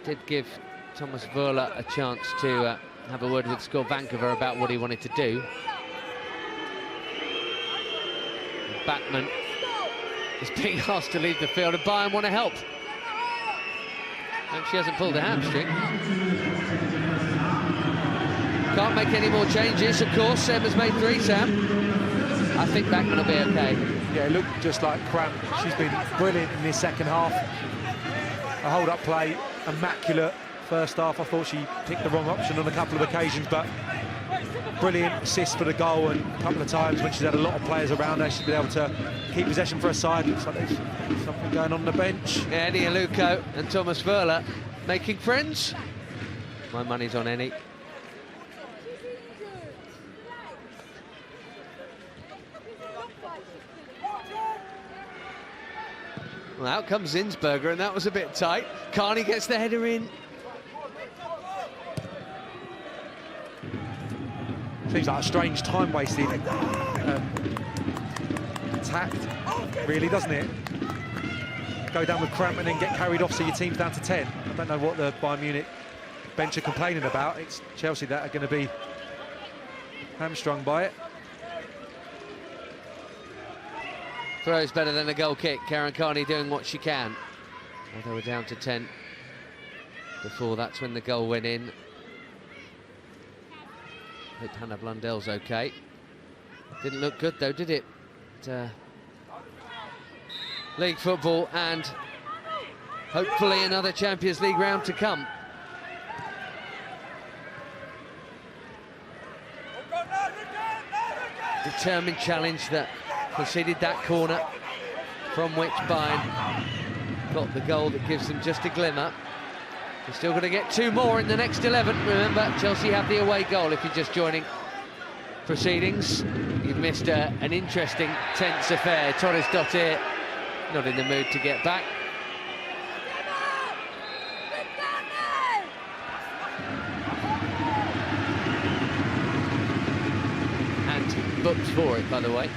Did give Thomas Wöhler a chance to have a word with Skor Vancouver about what he wanted to do. Backman is being asked to leave the field, and Bayern want to help. And she hasn't pulled a hamstring. Can't make any more changes, of course. Sam has made 3, Sam. I think Backman will be okay. Yeah, it looked just like cramp. She's been brilliant in this second half. A hold-up play, immaculate first half. I thought she picked the wrong option on a couple of occasions, but brilliant assist for the goal, and a couple of times when she's had a lot of players around her, she's been able to keep possession for her side. Looks like there's something going on the bench. Yeah, Annie Aluko and Thomas Wöhler making friends. My money's on Annie. Well, out comes Zinsberger, and that was a bit tight. Carney gets the header in. Seems like a strange time-wasted tact, really, doesn't it? Go down with cramp and then get carried off so your team's down to 10. I don't know what the Bayern Munich bench are complaining about. It's Chelsea that are going to be hamstrung by it. Throw's better than a goal kick. Karen Carney doing what she can. Well, they were down to 10 before. That's when the goal went in. Hope Hannah Blundell's okay. Didn't look good though, did it? League football, and hopefully another Champions League round to come. Determined challenge that conceded that corner, from which Bayern got the goal that gives them just a glimmer. They're still going to get 2 more in the next 11. Remember, Chelsea have the away goal if you're just joining proceedings. You've missed an interesting, tense affair. Torres Dottir not in the mood to get back. booked for it, by the way.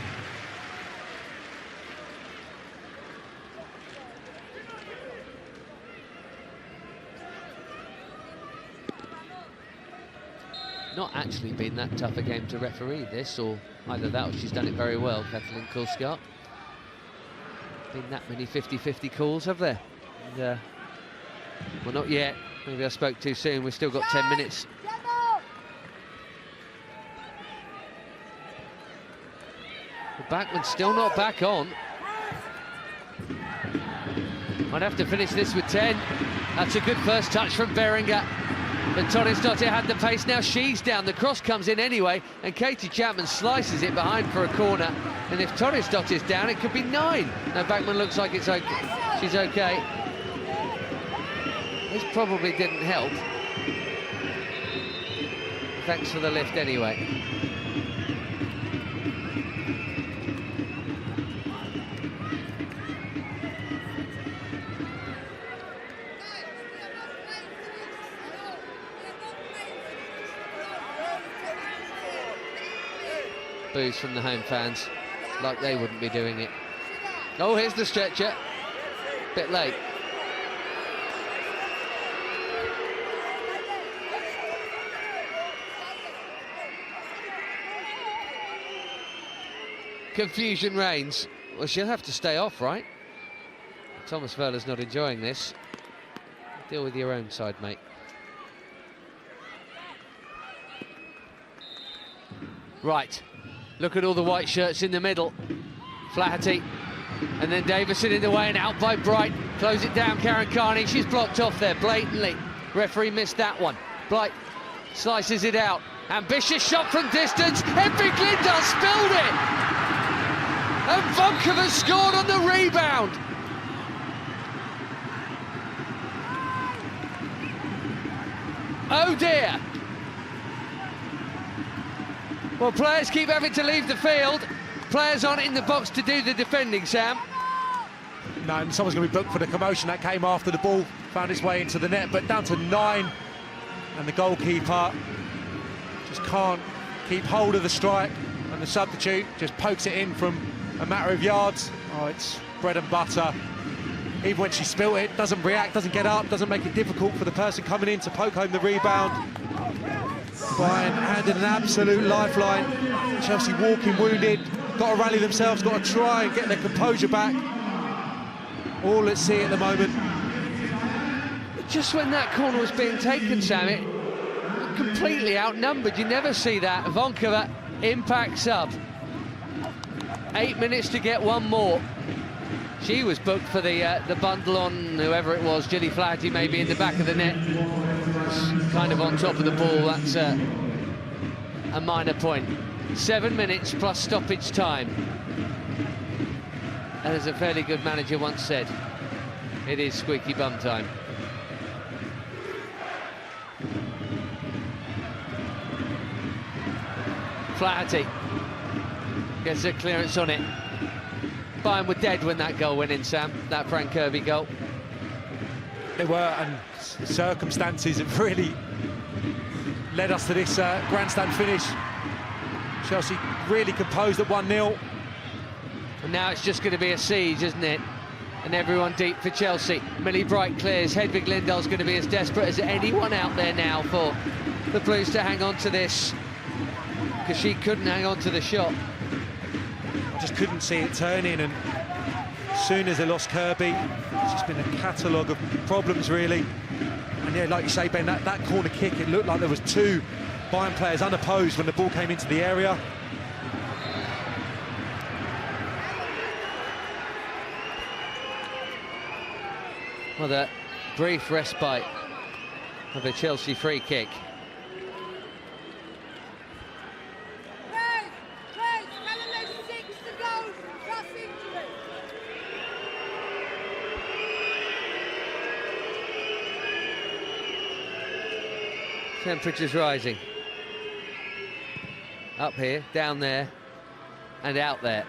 Not actually been that tough a game to referee this, or either that or she's done it very well, Kathleen Kulskart. Been that many 50-50 calls, have there? And, well, not yet. Maybe I spoke too soon. We've still got 10 minutes. The backman's still not back on. Might have to finish this with 10. That's a good first touch from Beringer. But Torresdottir had the pace, now she's down. The cross comes in anyway, and Katie Chapman slices it behind for a corner. And if Torresdottir's down, it could be 9. Now Backman looks like it's okay. She's okay. This probably didn't help. Thanks for the lift anyway. Boos from the home fans, like they wouldn't be doing it. Oh, here's the stretcher. Bit late. Confusion reigns. Well, she'll have to stay off, right? Thomas Wöhler's not enjoying this. Deal with your own side, mate. Right. Look at all the white shirts in the middle. Flaherty, and then Davison in the way and out by Bright. Close it down, Karen Carney. She's blocked off there blatantly. Referee missed that one. Bright slices it out. Ambitious shot from distance. Hedvig Lindahl spilled it. And Vonkova scored on the rebound. Oh dear. Well, players keep having to leave the field. Players aren't in the box to do the defending, Sam. No, and someone's going to be booked for the commotion that came after the ball found its way into the net, but down to 9. And the goalkeeper just can't keep hold of the strike, and the substitute just pokes it in from a matter of yards. Oh, it's bread and butter. Even when she spilt it, doesn't react, doesn't get up, doesn't make it difficult for the person coming in to poke home the rebound. Bayern handed an absolute lifeline. Chelsea walking wounded, got to rally themselves, got to try and get their composure back. All at sea at the moment. Just when that corner was being taken, Sam, it completely outnumbered. You never see that. Vonkova impacts up. 8 minutes to get one more. She was booked for the bundle on whoever it was, Gilly Flaherty maybe in the back of the net. Kind of on top of the ball, that's a minor point. 7 minutes plus stoppage time. And as a fairly good manager once said, it is squeaky bum time. Flaherty gets a clearance on it. Bayern were dead when that goal went in, Sam, that Frank Kirby goal. They were, and circumstances have really led us to this grandstand finish. Chelsea really composed at 1-0. And now it's just going to be a siege, isn't it? And everyone deep for Chelsea. Millie Bright clears. Hedvig Lindahl's going to be as desperate as anyone out there now for the Blues to hang on to this, because she couldn't hang on to the shot. I just couldn't see it turning, and as soon as they lost Kirby, it's just been a catalogue of problems, really. And yeah, like you say, Ben, that corner kick, it looked like there was 2 Bayern players unopposed when the ball came into the area. Well, the brief respite of a Chelsea free kick. Temperatures rising. Up here, down there, and out there.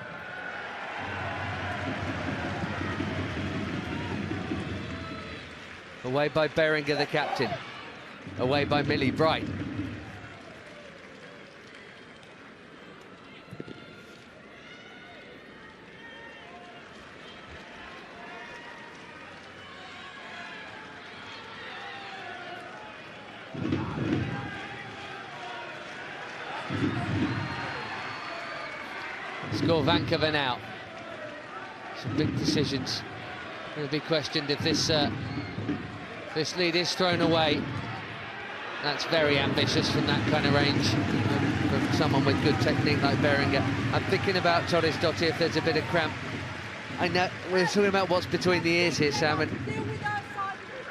Away by Beringer, the captain. Away by Millie Bright. Vancouver now. Some big decisions. Going to be questioned if this lead is thrown away. That's very ambitious from that kind of range, from someone with good technique like Beringer. I'm thinking about Torres-Dottir if there's a bit of cramp. I know we're talking about what's between the ears here, Sam, and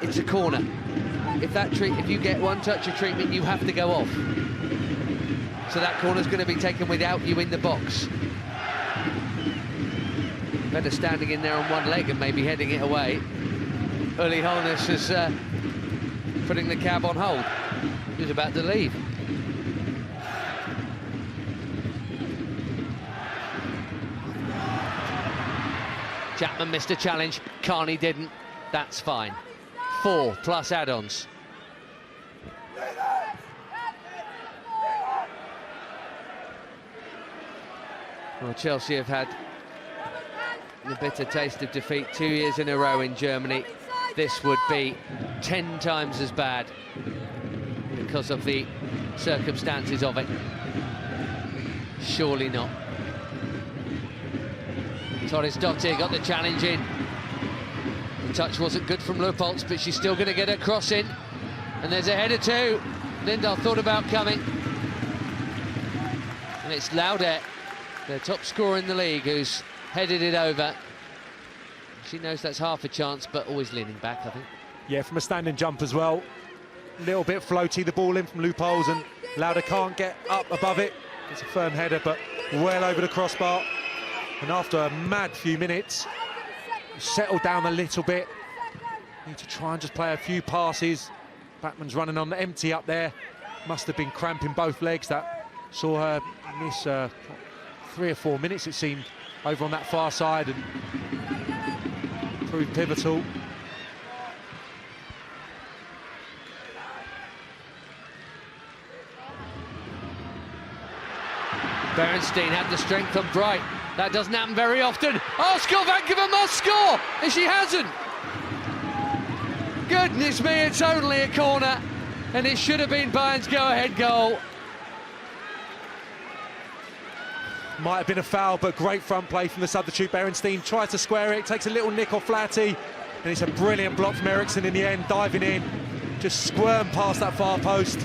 it's a corner. If you get one touch of treatment, you have to go off. So that corner's going to be taken without you in the box. Better standing in there on one leg and maybe heading it away. Uli Holness is putting the cab on hold. He's about to leave. Chapman missed a challenge, Carney didn't. That's fine. 4 plus add-ons. Well, Chelsea have had the bitter taste of defeat 2 years in a row in Germany. This would be 10 times as bad because of the circumstances of it. Surely not. Torres-Dottir got the challenge in. The touch wasn't good from Leupolz, but she's still going to get her cross in. And there's a header too. Lindahl thought about coming. And it's Laudet, the top scorer in the league, who's headed it over. She knows that's half a chance, but always leaning back, I think. Yeah, from a standing jump as well. A little bit floaty, the ball in from Leupolz, and Lauder can't get up above it. It's a firm header, but well over the crossbar. And after a mad few minutes, settled down a little bit. Need to try and just play a few passes. Bachmann's running on the empty up there. Must have been cramping both legs. That saw her miss 3 or 4 minutes, it seemed, over on that far side, and proved pivotal. Berenstein had the strength on Bright. That doesn't happen very often. Oh, Vancouver must score! And she hasn't. Goodness me, it's only a corner. And it should have been Bayern's go-ahead goal. Might have been a foul, but great front play from the substitute. Berenstein tries to square it, takes a little nick off Flaherty, and it's a brilliant block from Eriksson in the end, diving in. Just squirmed past that far post.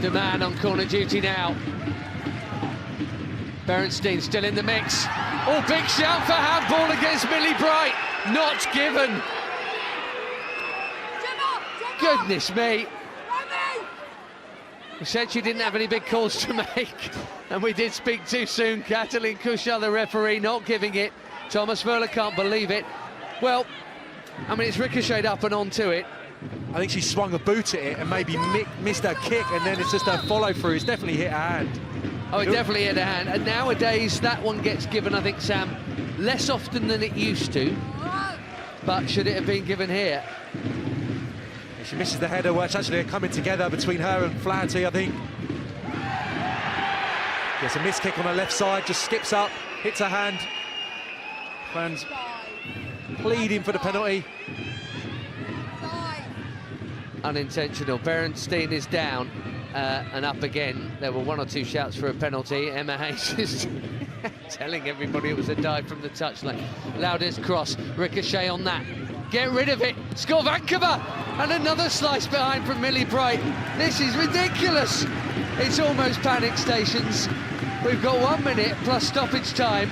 The man on corner duty now. Berenstein still in the mix. Oh, big shout for handball against Millie Bright. Not given. Goodness me. We said she didn't have any big calls to make, and we did speak too soon. Katalin Kushal, the referee, not giving it. Thomas Muller can't believe it. Well, I mean, it's ricocheted up and onto it. I think she swung a boot at it and maybe missed her kick, and then it's just her follow-through. It's definitely hit her hand. Oh, it definitely hit her hand. And nowadays, that one gets given, I think, Sam, less often than it used to. But should it have been given here? She misses the header, where it's actually coming together between her and Flaherty, I think. Gets a missed kick on her left side, just skips up, hits her hand. Fans pleading for the penalty. Unintentional. Berenstein is down and up again. There were 1 or 2 shouts for a penalty. Emma Hayes is telling everybody it was a dive from the touchline. Loudest cross, ricochet on that. Get rid of it. Score Vancouver! And another slice behind from Millie Bright. This is ridiculous. It's almost panic stations. We've got 1 minute plus stoppage time.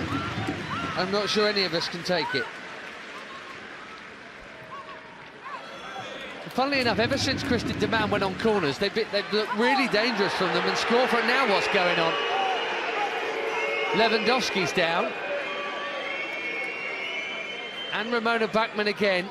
I'm not sure any of us can take it. Funnily enough, ever since Kristen Deman went on corners, they've looked really dangerous from them and score for it. Now what's going on? Lewandowski's down. And Ramona Bachmann again.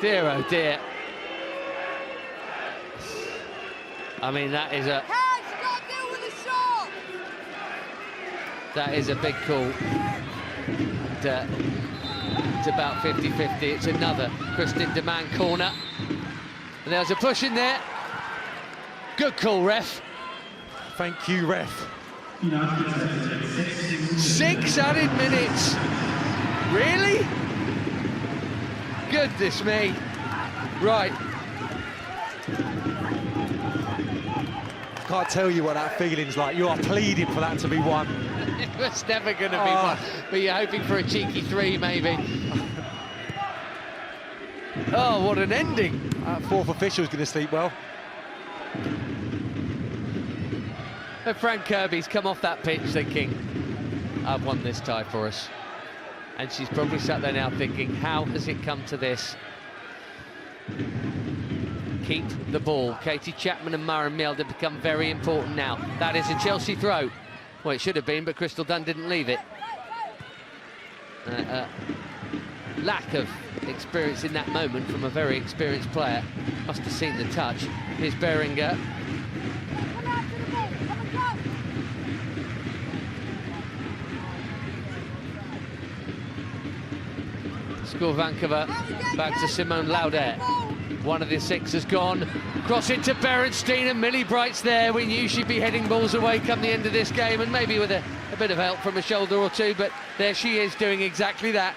Dear, oh dear. I mean, that is a... That is a big call. And, it's about 50-50. It's another Kristen Deman corner. And there's a push in there. Good call, ref. Thank you, ref. 6 added minutes. Really? Goodness me. Right. Can't tell you what that feeling's like. You are pleading for that to be one. It's never going to be one, but you're hoping for a cheeky 3, maybe. Oh, what an ending. That fourth official's going to sleep well. But Frank Kirby's come off that pitch thinking, I've won this tie for us. And she's probably sat there now thinking, how has it come to this? Keep the ball. Katie Chapman and Maren Mjelde become very important now. That is a Chelsea throw. Well, it should have been, but Crystal Dunn didn't leave it. Lack of experience in that moment from a very experienced player. Must have seen the touch. Here's Beringer. Vancouver back to Simone Lauder. One of the 6 has gone. Cross into Berenstein, and Millie Bright's there. We knew she'd be heading balls away come the end of this game, and maybe with a bit of help from a shoulder or two, but there she is doing exactly that.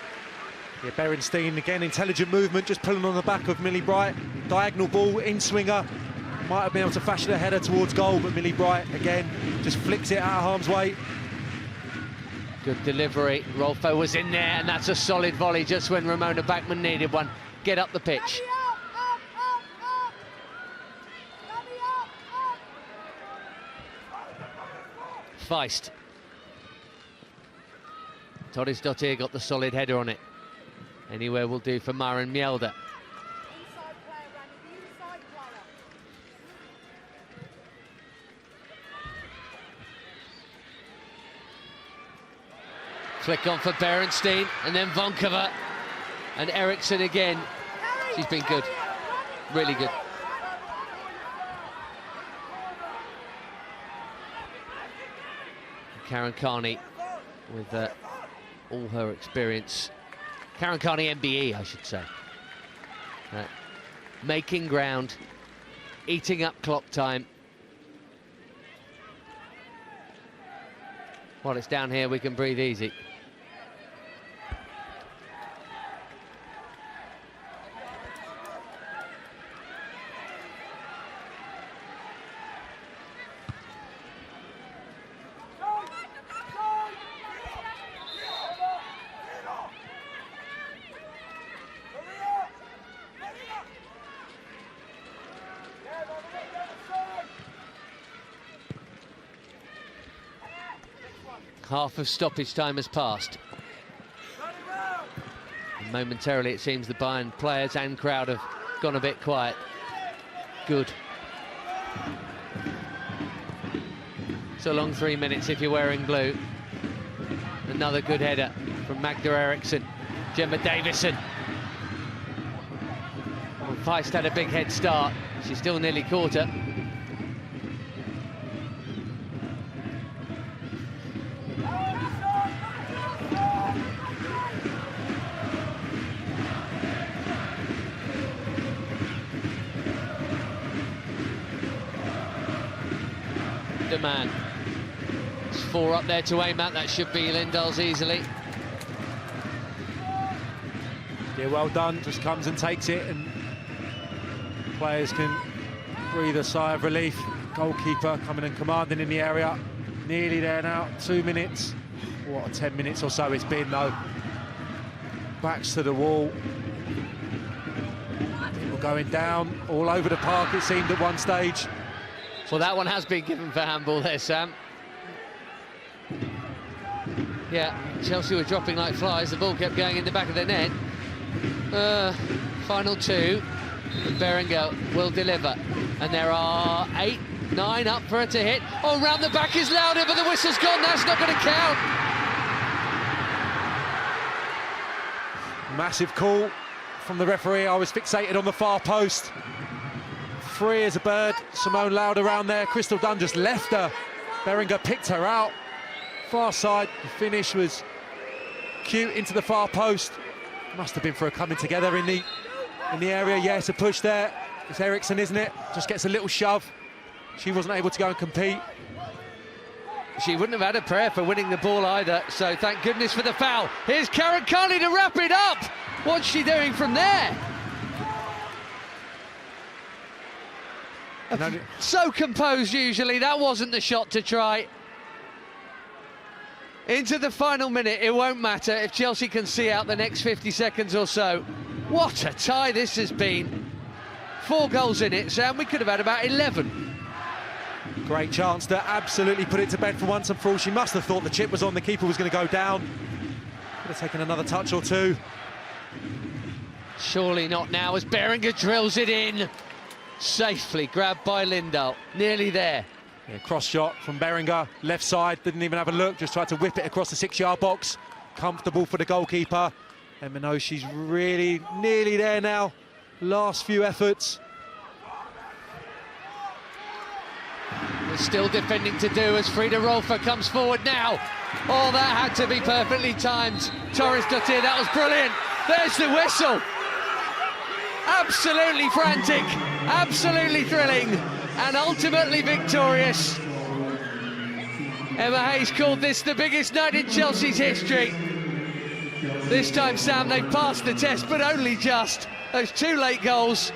Yeah, Berenstein, again, intelligent movement, just pulling on the back of Millie Bright. Diagonal ball, in-swinger. Might have been able to fashion a header towards goal, but Millie Bright, again, just flicks it out of harm's way. Good delivery. Rolfo was in there, and that's a solid volley just when Ramona Bachmann needed one. Get up the pitch. Feist. Todisdottir got the solid header on it. Anywhere will do for Maren Mjelde. Flick on for Berenstein, and then Vancouver. And Eriksson again. She's been good. Really good. Karen Carney with all her experience. Karen Carney MBE, I should say. Making ground, eating up clock time. While it's down here, we can breathe easy. Half of stoppage time has passed. And momentarily, it seems the Bayern players and crowd have gone a bit quiet. Good. It's a long 3 minutes if you're wearing blue. Another good header from Magda Eriksson. Gemma Davison. Well, Feist had a big head start. She still nearly caught her. Man. It's 4 up there to aim at. That should be Lindahl's easily. Yeah, well done. Just comes and takes it, and players can breathe a sigh of relief. Goalkeeper coming and commanding in the area. Nearly there now. 2 minutes. What a 10 minutes or so it's been, though. Backs to the wall. People going down all over the park, it seemed at one stage. Well, that one has been given for handball there, Sam. Yeah, Chelsea were dropping like flies. The ball kept going in the back of the net. Final 2. Beringer will deliver. And there are 8, 9 up for her to hit. Oh, round the back is Lauder, but the whistle's gone. That's not going to count. Massive call from the referee. I was fixated on the far post. Free as a bird. Simone Lauder around there. Crystal Dunn just left her. Beringer picked her out. Far side. The finish was cute into the far post. Must have been for a coming together in the area. Yes, a push there. It's Eriksson, isn't it? Just gets a little shove. She wasn't able to go and compete. She wouldn't have had a prayer for winning the ball either, so thank goodness for the foul. Here's Karen Carney to wrap it up. What's she doing from there? So composed usually, that wasn't the shot to try. Into the final minute, it won't matter if Chelsea can see out the next 50 seconds or so. What a tie this has been. 4 goals in it, Sam, we could have had about 11. Great chance to absolutely put it to bed for once and for all. She must have thought the chip was on, the keeper was going to go down. Could have taken another touch or two. Surely not now as Beringer drills it in. Safely grabbed by Lindahl, nearly there. Yeah, cross shot from Beringer, left side, didn't even have a look, just tried to whip it across the 6-yard box. Comfortable for the goalkeeper. Emma knows she's really nearly there now. Last few efforts. There's still defending to do as Frida Rolfer comes forward now. Oh, that had to be perfectly timed. Torres Dottir, that was brilliant. There's the whistle. Absolutely frantic, absolutely thrilling, and ultimately victorious. Emma Hayes called this the biggest night in Chelsea's history. This time, Sam, they've passed the test, but only just. Those 2 late goals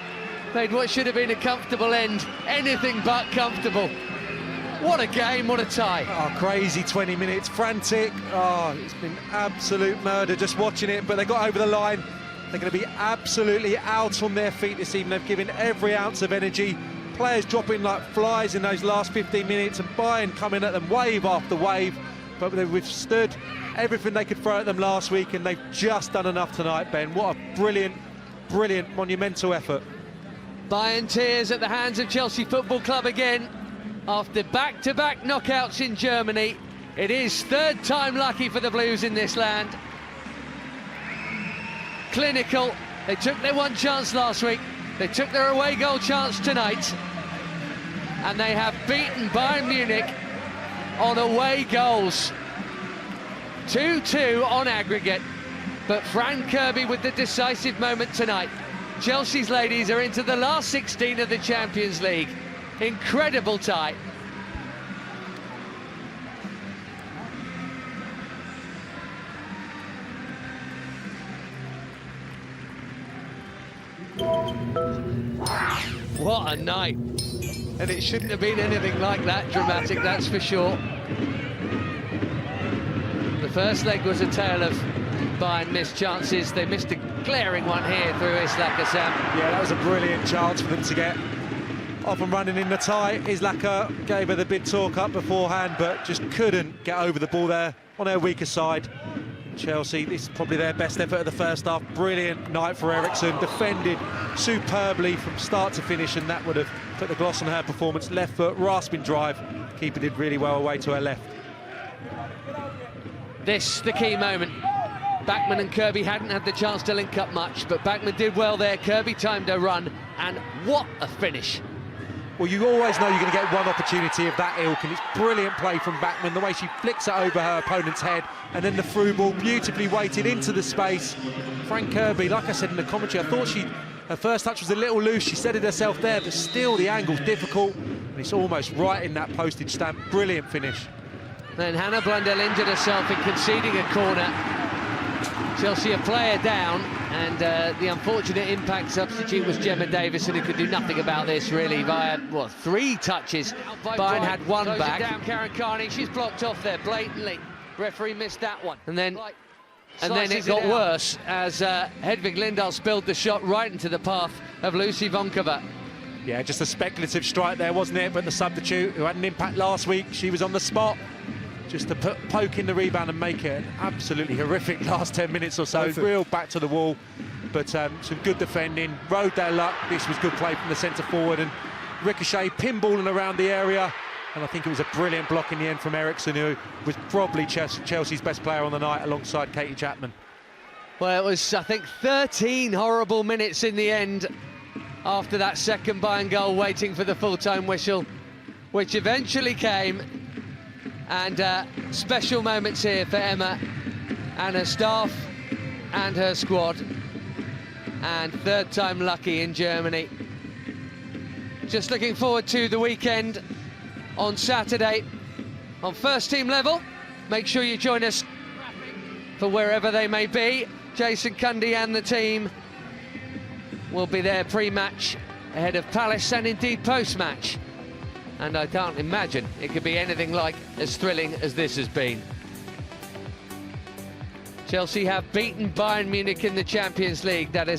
made what should have been a comfortable end anything but comfortable. What a game, what a tie. Oh, crazy 20 minutes, frantic. Oh, it's been absolute murder just watching it, but they got over the line. They're going to be absolutely out on their feet this evening. They've given every ounce of energy. Players dropping like flies in those last 15 minutes, and Bayern coming at them wave after wave. But they've withstood everything they could throw at them last week, and they've just done enough tonight, Ben. What a brilliant, brilliant, monumental effort. Bayern tears at the hands of Chelsea Football Club again. After back-to-back knockouts in Germany, it is 3rd time lucky for the Blues in this land. Clinical, they took their one chance last week, they took their away goal chance tonight, and they have beaten Bayern Munich on away goals. 2-2 on aggregate, but Fran Kirby with the decisive moment tonight. Chelsea's ladies are into the last 16 of the Champions League. Incredible tie. What a night. And it shouldn't have been anything like that dramatic, that's for sure. The first leg was a tale of Bayern missed chances. They missed a glaring one here through Islaka, Sam. Yeah, that was a brilliant chance for them to get off and running in the tie. Islaka gave her the big talk up beforehand, but just couldn't get over the ball there on her weaker side. Chelsea, this is probably their best effort of the first half. Brilliant night for Eriksson, defended superbly from start to finish, and that would have put the gloss on her performance. Left foot, rasping drive. Keeper did really well away to her left. This, the key moment. Bachmann and Kirby hadn't had the chance to link up much, but Bachmann did well there. Kirby timed her run, and what a finish. Well, you always know you're going to get one opportunity of that ilk, and it's brilliant play from Bachmann, the way she flicks it over her opponent's head, and then the through ball beautifully weighted into the space. Fran Kirby, like I said in the commentary, I thought her first touch was a little loose. She set it herself there, but still the angle's difficult, and it's almost right in that postage stamp. Brilliant finish. Then Hannah Blundell injured herself in conceding a corner. Chelsea a player down, and the unfortunate impact substitute was Gemma Davison, who could do nothing about this really via, well, 3 touches. Bayern had 1 back. Down Karen Carney, she's blocked off there blatantly. Referee missed that one. And then it got worse as Hedvig Lindahl spilled the shot right into the path of Lucy Vonkova. Yeah, just a speculative strike there, wasn't it? But the substitute, who had an impact last week, she was on the spot. Just to poke in the rebound and make it an absolutely horrific last 10 minutes or so. Real back to the wall, but some good defending. Rode their luck. This was good play from the centre forward, and Ricochet pinballing around the area. And I think it was a brilliant block in the end from Eriksson, who was probably Chelsea's best player on the night alongside Katie Chapman. Well, it was, I think, 13 horrible minutes in the end after that second Bayern goal, waiting for the full-time whistle, which eventually came. And special moments here for Emma and her staff and her squad. And 3rd time lucky in Germany. Just looking forward to the weekend on Saturday. on first team level. Make sure you join us for wherever they may be. Jason Cundy and the team will be there pre-match ahead of Palace and indeed post-match. And I can't imagine it could be anything like as thrilling as this has been. Chelsea have beaten Bayern Munich in the Champions League. That is